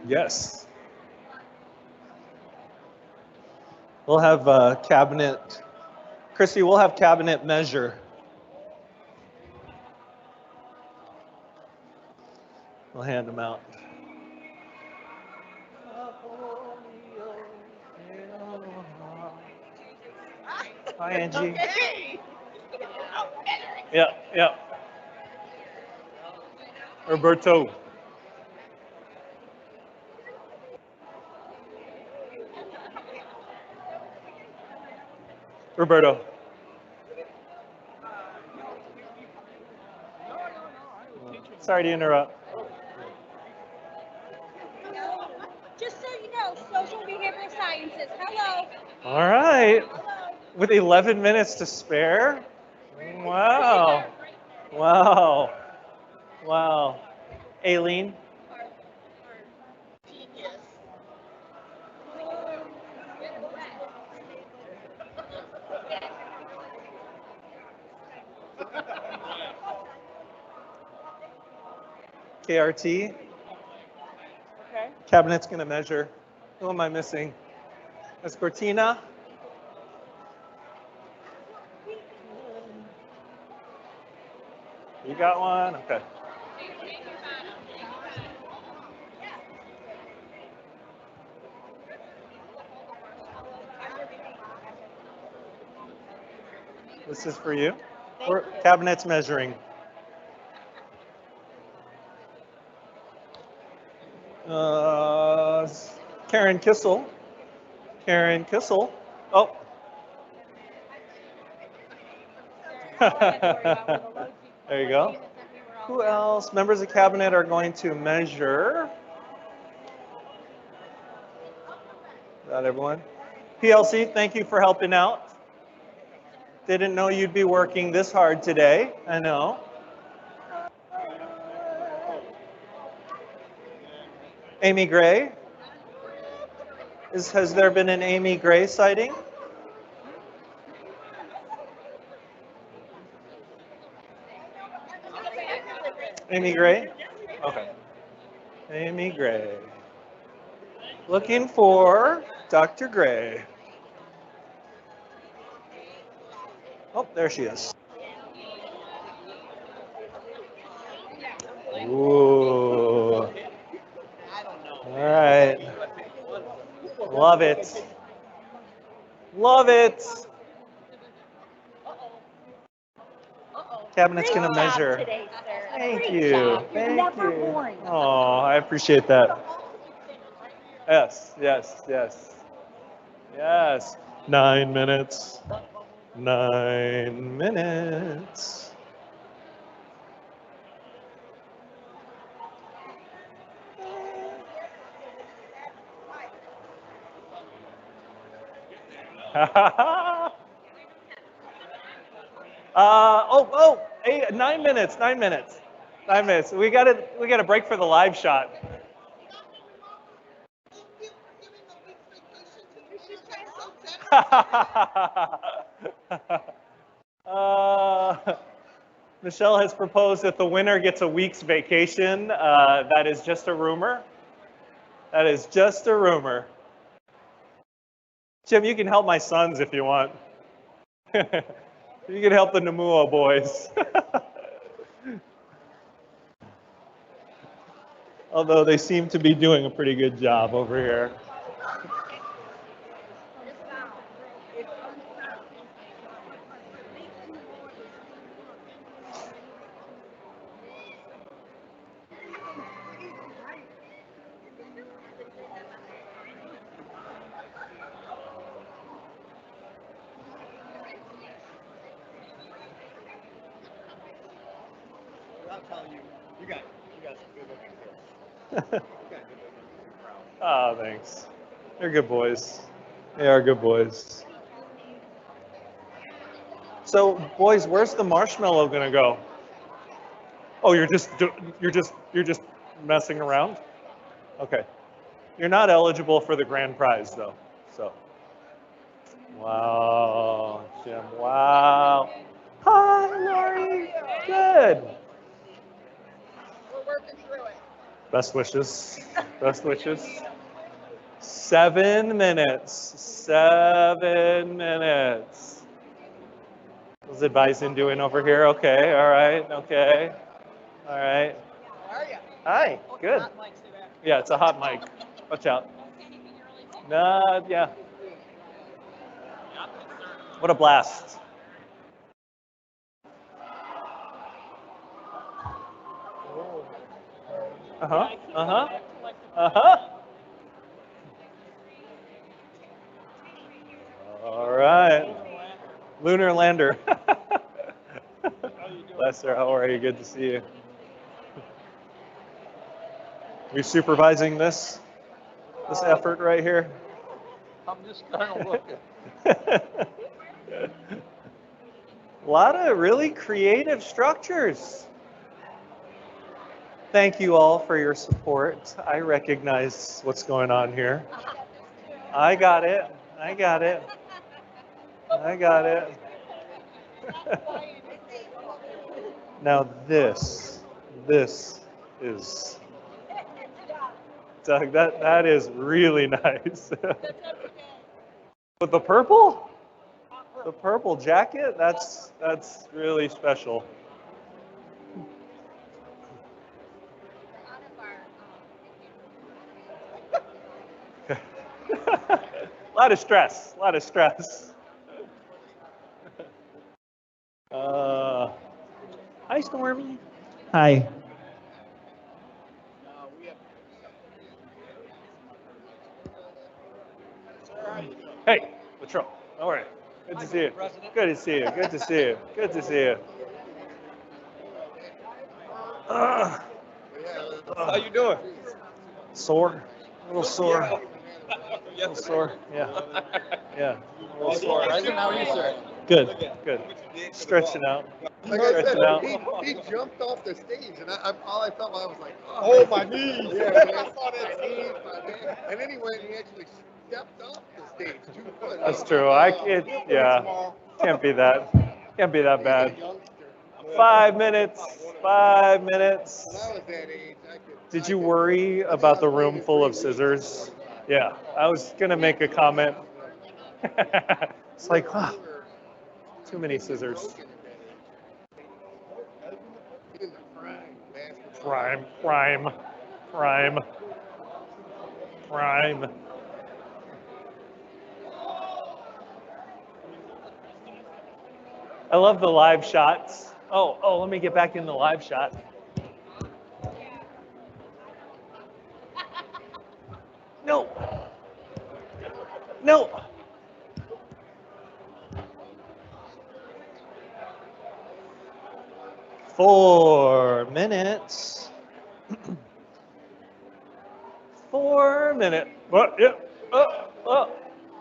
Yes. We'll have cabinet. Chrissy, we'll have cabinet measure. We'll hand them out. Hi, Angie. Yeah, yeah. Roberto. Roberto. Sorry to interrupt. Just so you know, social behavioral sciences. Hello. All right. With 11 minutes to spare? Wow. Wow. Wow. Aileen? KRT? Okay. Cabinet's going to measure. Who am I missing? That's Cortina? You got one? Okay. This is for you. Cabinet's measuring. Karen Kissel. Karen Kissel. Oh. There you go. Who else? Members of cabinet are going to measure. Not everyone. PLC, thank you for helping out. Didn't know you'd be working this hard today. I know. Amy Gray. Has there been an Amy Gray sighting? Amy Gray? Okay. Amy Gray. Looking for Dr. Gray. Oh, there she is. Ooh. All right. Love it. Love it. Cabinet's going to measure. Today, sir. Thank Great you. job. You're Thank never you. boring. Oh, I appreciate that. Yes, yes, yes. Yes. 9 minutes. 9 minutes. Hey, 9 minutes, 9 minutes. 9 minutes. We got a break for the live shot. Michelle has proposed that the winner gets a week's vacation. That is just a rumor. That is just a rumor. Jim, you can help my sons if you want. You can help the Namua boys. Although they seem to be doing a pretty good job over here. I'm telling you, you got some good looking kids. Oh, thanks. They're good boys. They are good boys. So, boys, where's the marshmallow gonna go? Oh, you're just messing around? Okay. You're not eligible for the grand prize though. So. Wow, Jim. Wow. Hi, Lori. Good. We're working through it. Best wishes. Best wishes. 7 minutes. 7 minutes. What's Advison doing over here? Okay, all right, okay. All right. How are you? Hi, good. Yeah, it's a hot mic. Watch out. No, yeah. What a blast. Uh-huh, uh-huh, uh-huh. All right. Lunar lander. Lester, how are you? Good to see you. You supervising this effort right here? I'm just kind of looking. A lot of really creative structures. Thank you all for your support. I recognize what's going on here. I got it. I got it. I got it. Now this is, Doug, that is really nice. But the purple jacket, that's really special. A lot of stress. Hi, Stormy. Hi. Hey, Latrell. All right. Good to see you. Good to see you. Good to see you. Good to see you. How you doing? Sore. A little sore. A little sore. Yeah. Yeah. A little sore. How are you, sir? Good. Good. Stretching out. Like I said, Stretching out. he jumped off the stage, and all I felt I was like, oh my knees. Yeah, man. I saw that knees, my man. And then he actually stepped off the stage 2 foot. That's true. Yeah. Can't be that. Can't be that bad. 5 minutes. 5 minutes. When I was that age, Did you worry about the room full of scissors? Yeah. I was gonna make a comment. It's like, wow, too many scissors. Prime. I love the live shots. Oh, let me get back in the live shot. No. 4 minutes. 4 minutes. What? Yeah.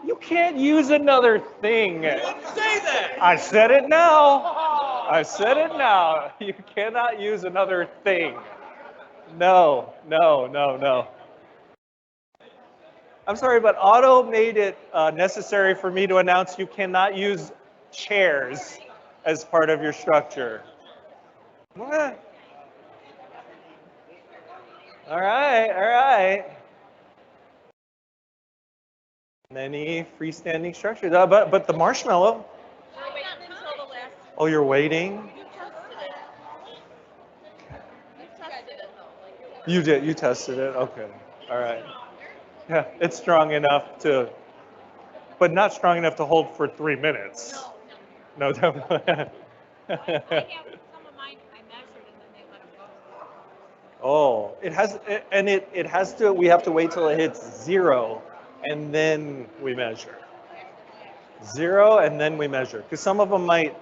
You can't use another thing. You didn't say that. I said it now. I said it now. You cannot use another thing. No. I'm sorry, but Otto made it necessary for me to announce you cannot use chairs as part of your structure. What? All right. Many freestanding structures, but the marshmallow. We're waiting until the last Oh, you're waiting? You did, you tested it? Okay, all right. Yeah, it's strong enough to, but not strong enough to hold for 3 minutes. No, definitely. I have some of mine, I measured and then they let them go. Oh, it has to, we have to wait till it hits 0 and then we measure. 0 and then we measure, because some of them might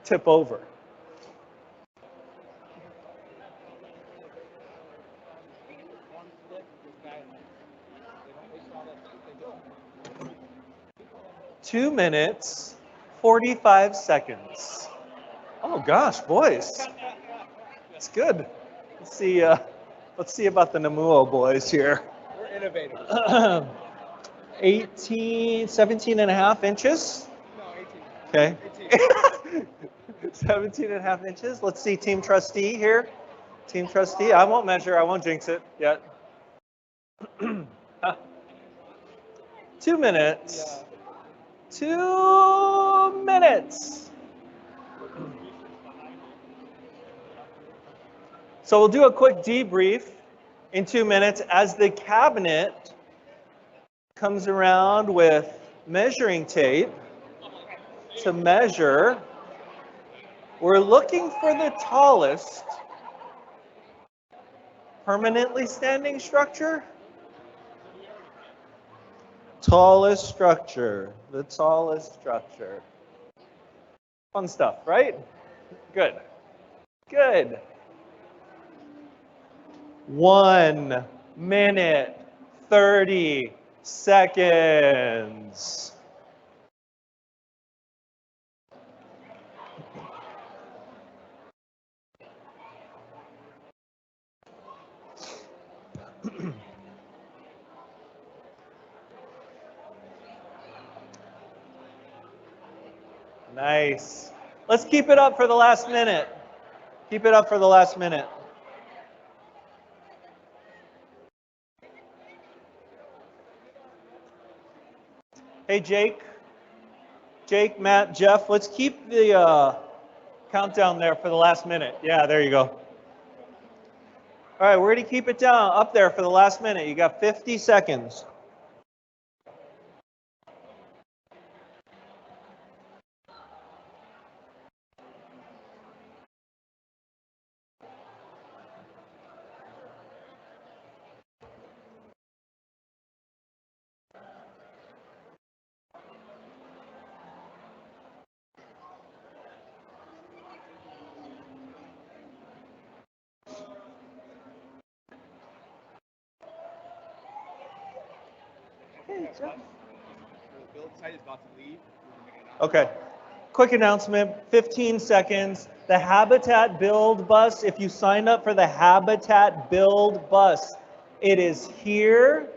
tip over. Two minutes, 45 seconds. Oh gosh, boys. It's good. Let's see about the Namuo boys here. We're innovative. 17 and a half inches. No, 18. Okay. 18. 17 and a half inches. Let's see team trustee here. Team trustee, I won't measure, I won't jinx it yet. 2 minutes. Yeah. 2 minutes. So we'll do a quick debrief in 2 minutes as the cabinet comes around with measuring tape to measure. We're looking for the tallest permanently standing structure. Tallest structure, the tallest structure. Fun stuff, right? Good. Good. 1 minute, 30 seconds. Nice. Let's keep it up for the last minute. Keep it up for the last minute. Hey, Jake, Matt, Jeff, let's keep the countdown there for the last minute. Yeah, there you go. All right, we're going to keep it down up there for the last minute. You got 50 seconds. Okay. Quick announcement, 15 seconds. The Habitat Build bus, if you signed up for the Habitat Build bus, it is here.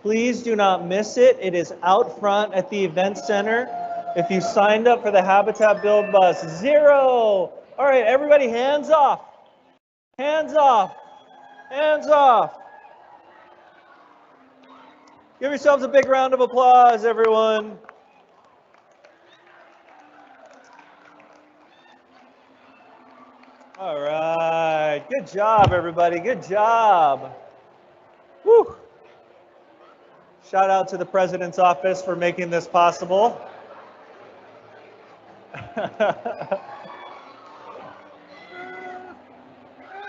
Please do not miss it. It is out front at the event center. If you signed up for the Habitat Build bus, 0. All right, everybody, hands off. Hands off. Hands off. Give yourselves a big round of applause, everyone. All right, good job, everybody, good job. Woo. Shout out to the President's office for making this possible. Hey.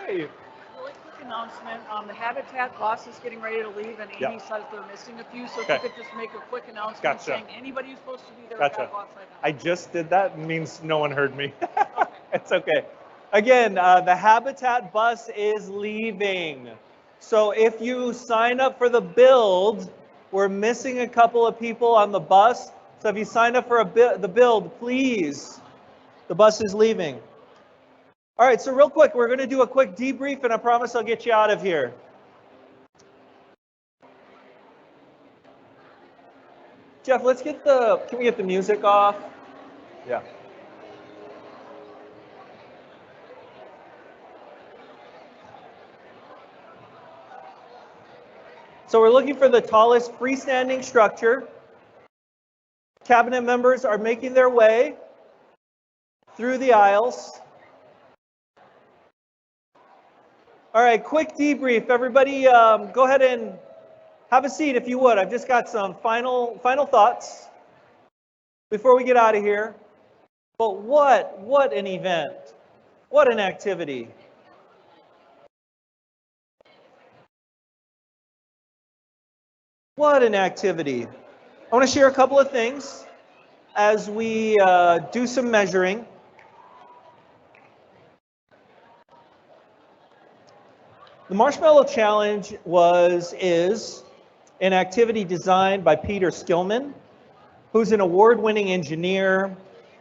Really quick announcement, the Habitat bus is getting ready to leave, and Amy says they're missing a few, so if you could just make a quick announcement saying anybody who's supposed to be there got to go outside now. I just did that, means no one heard me. It's okay. Again, the Habitat bus is leaving. So if you sign up for the build, we're missing a couple of people on the bus. So if you sign up for the build, please, the bus is leaving. All right, so real quick, we're going to do a quick debrief, and I promise I'll get you out of here. Jeff, can we get the music off? Yeah. So we're looking for the tallest freestanding structure. Cabinet members are making their way. through the aisles. All right, quick debrief. Everybody, go ahead and have a seat if you would. I've just got some final thoughts before we get out of here. But what an event. What an activity. What an activity. I want to share a couple of things as we do some measuring. The Marshmallow Challenge is an activity designed by Peter Skillman, who's an award-winning engineer,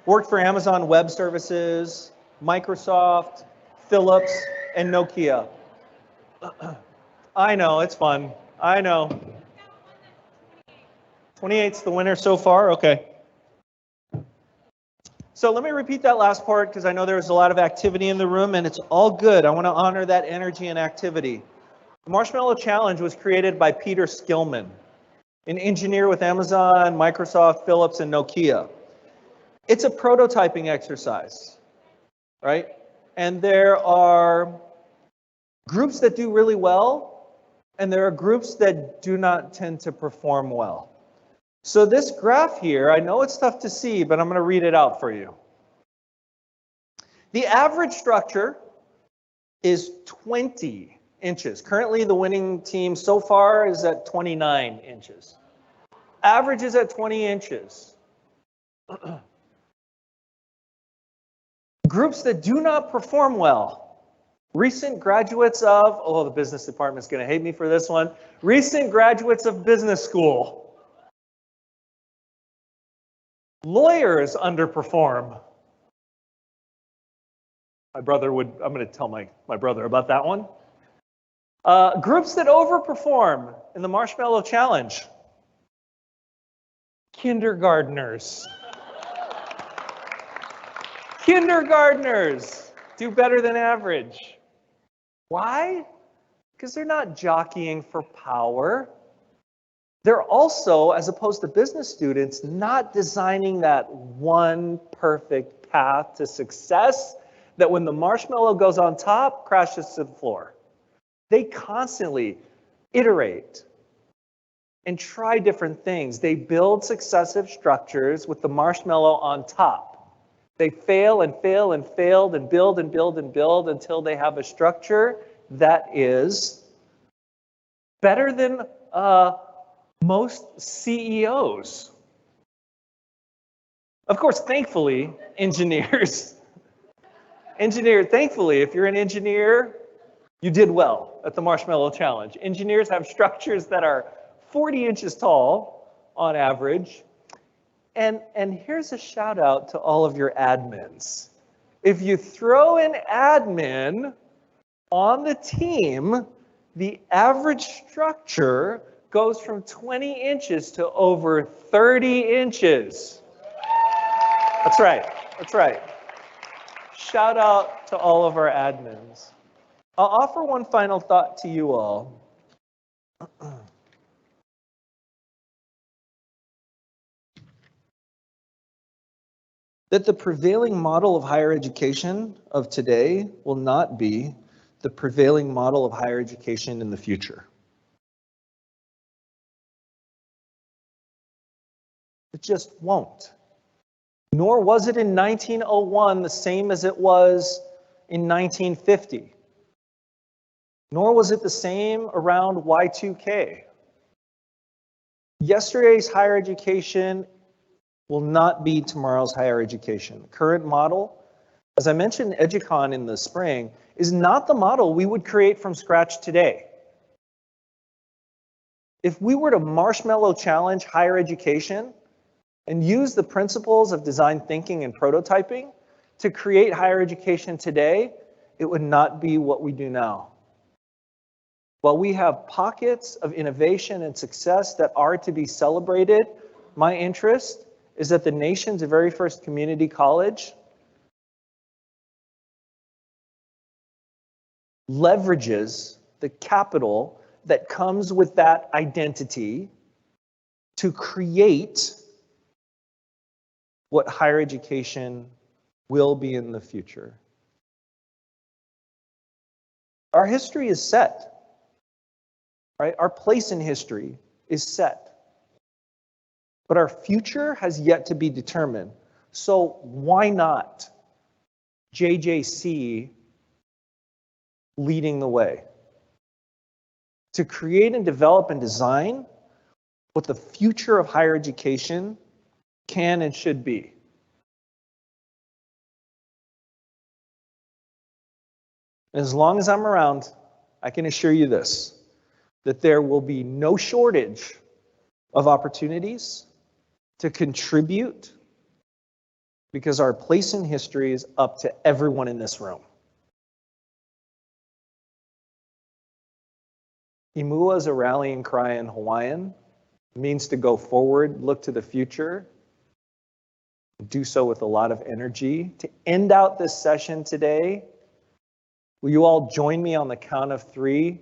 worked for Amazon Web Services, Microsoft, Philips, and Nokia. I know, it's fun. I know. 28's the winner so far? Okay. So let me repeat that last part because I know there was a lot of activity in the room and it's all good. I want to honor that energy and activity. The Marshmallow Challenge was created by Peter Skillman, an engineer with Amazon, Microsoft, Philips, and Nokia. It's a prototyping exercise, right? And there are groups that do really well, and there are groups that do not tend to perform well. So this graph here, I know it's tough to see, but I'm going to read it out for you. The average structure is 20 inches. Currently, the winning team so far is at 29 inches. Average is at 20 inches. Groups that do not perform well. Recent graduates of, oh, the business department's going to hate me for this one. Recent graduates of business school. Lawyers underperform. My brother would, I'm going to tell my brother about that one. Groups that overperform in the Marshmallow Challenge. Kindergartners. Kindergartners do better than average. Why? Because they're not jockeying for power. They're also, as opposed to business students, not designing that one perfect path to success that when the marshmallow goes on top, crashes to the floor. They constantly iterate and try different things. They build successive structures with the marshmallow on top. They fail and fail and failed and build and build and build until they have a structure that is better than most CEOs. Of course, thankfully, engineers, thankfully, if you're an engineer, you did well at the Marshmallow Challenge. Engineers have structures that are 40 inches tall on average. And here's a shout out to all of your admins. If you throw an admin on the team, the average structure goes from 20 inches to over 30 inches. That's right, that's right. Shout out to all of our admins. I'll offer one final thought to you all. That the prevailing model of higher education of today will not be the prevailing model of higher education in the future. It just won't. Nor was it in 1901 the same as it was in 1950. Nor was it the same around Y2K. Yesterday's higher education will not be tomorrow's higher education. The current model, as I mentioned, EduCon in the spring, is not the model we would create from scratch today. If we were to marshmallow challenge higher education and use the principles of design thinking and prototyping to create higher education today, it would not be what we do now. While we have pockets of innovation and success that are to be celebrated, my interest is that the nation's very first community college leverages the capital that comes with that identity to create what higher education will be in the future. Our history is set, right? Our place in history is set. But our future has yet to be determined. So why not JJC leading the way? To create and develop and design what the future of higher education can and should be. As long as I'm around, I can assure you this, that there will be no shortage of opportunities to contribute, because our place in history is up to everyone in this room. Imua is a rallying cry in Hawaiian. It means to go forward, look to the future, do so with a lot of energy. To end out this session today, will you all join me on the count of 3?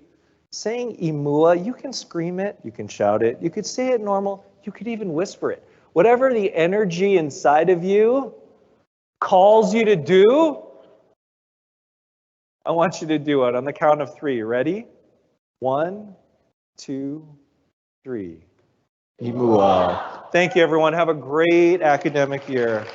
Saying Imua, you can scream it, you can shout it, you could say it normal, you could even whisper it. Whatever the energy inside of you calls you to do, I want you to do it on the count of 3. Ready? 1, 2, 3. Imua. Thank you, everyone. Have a great academic year.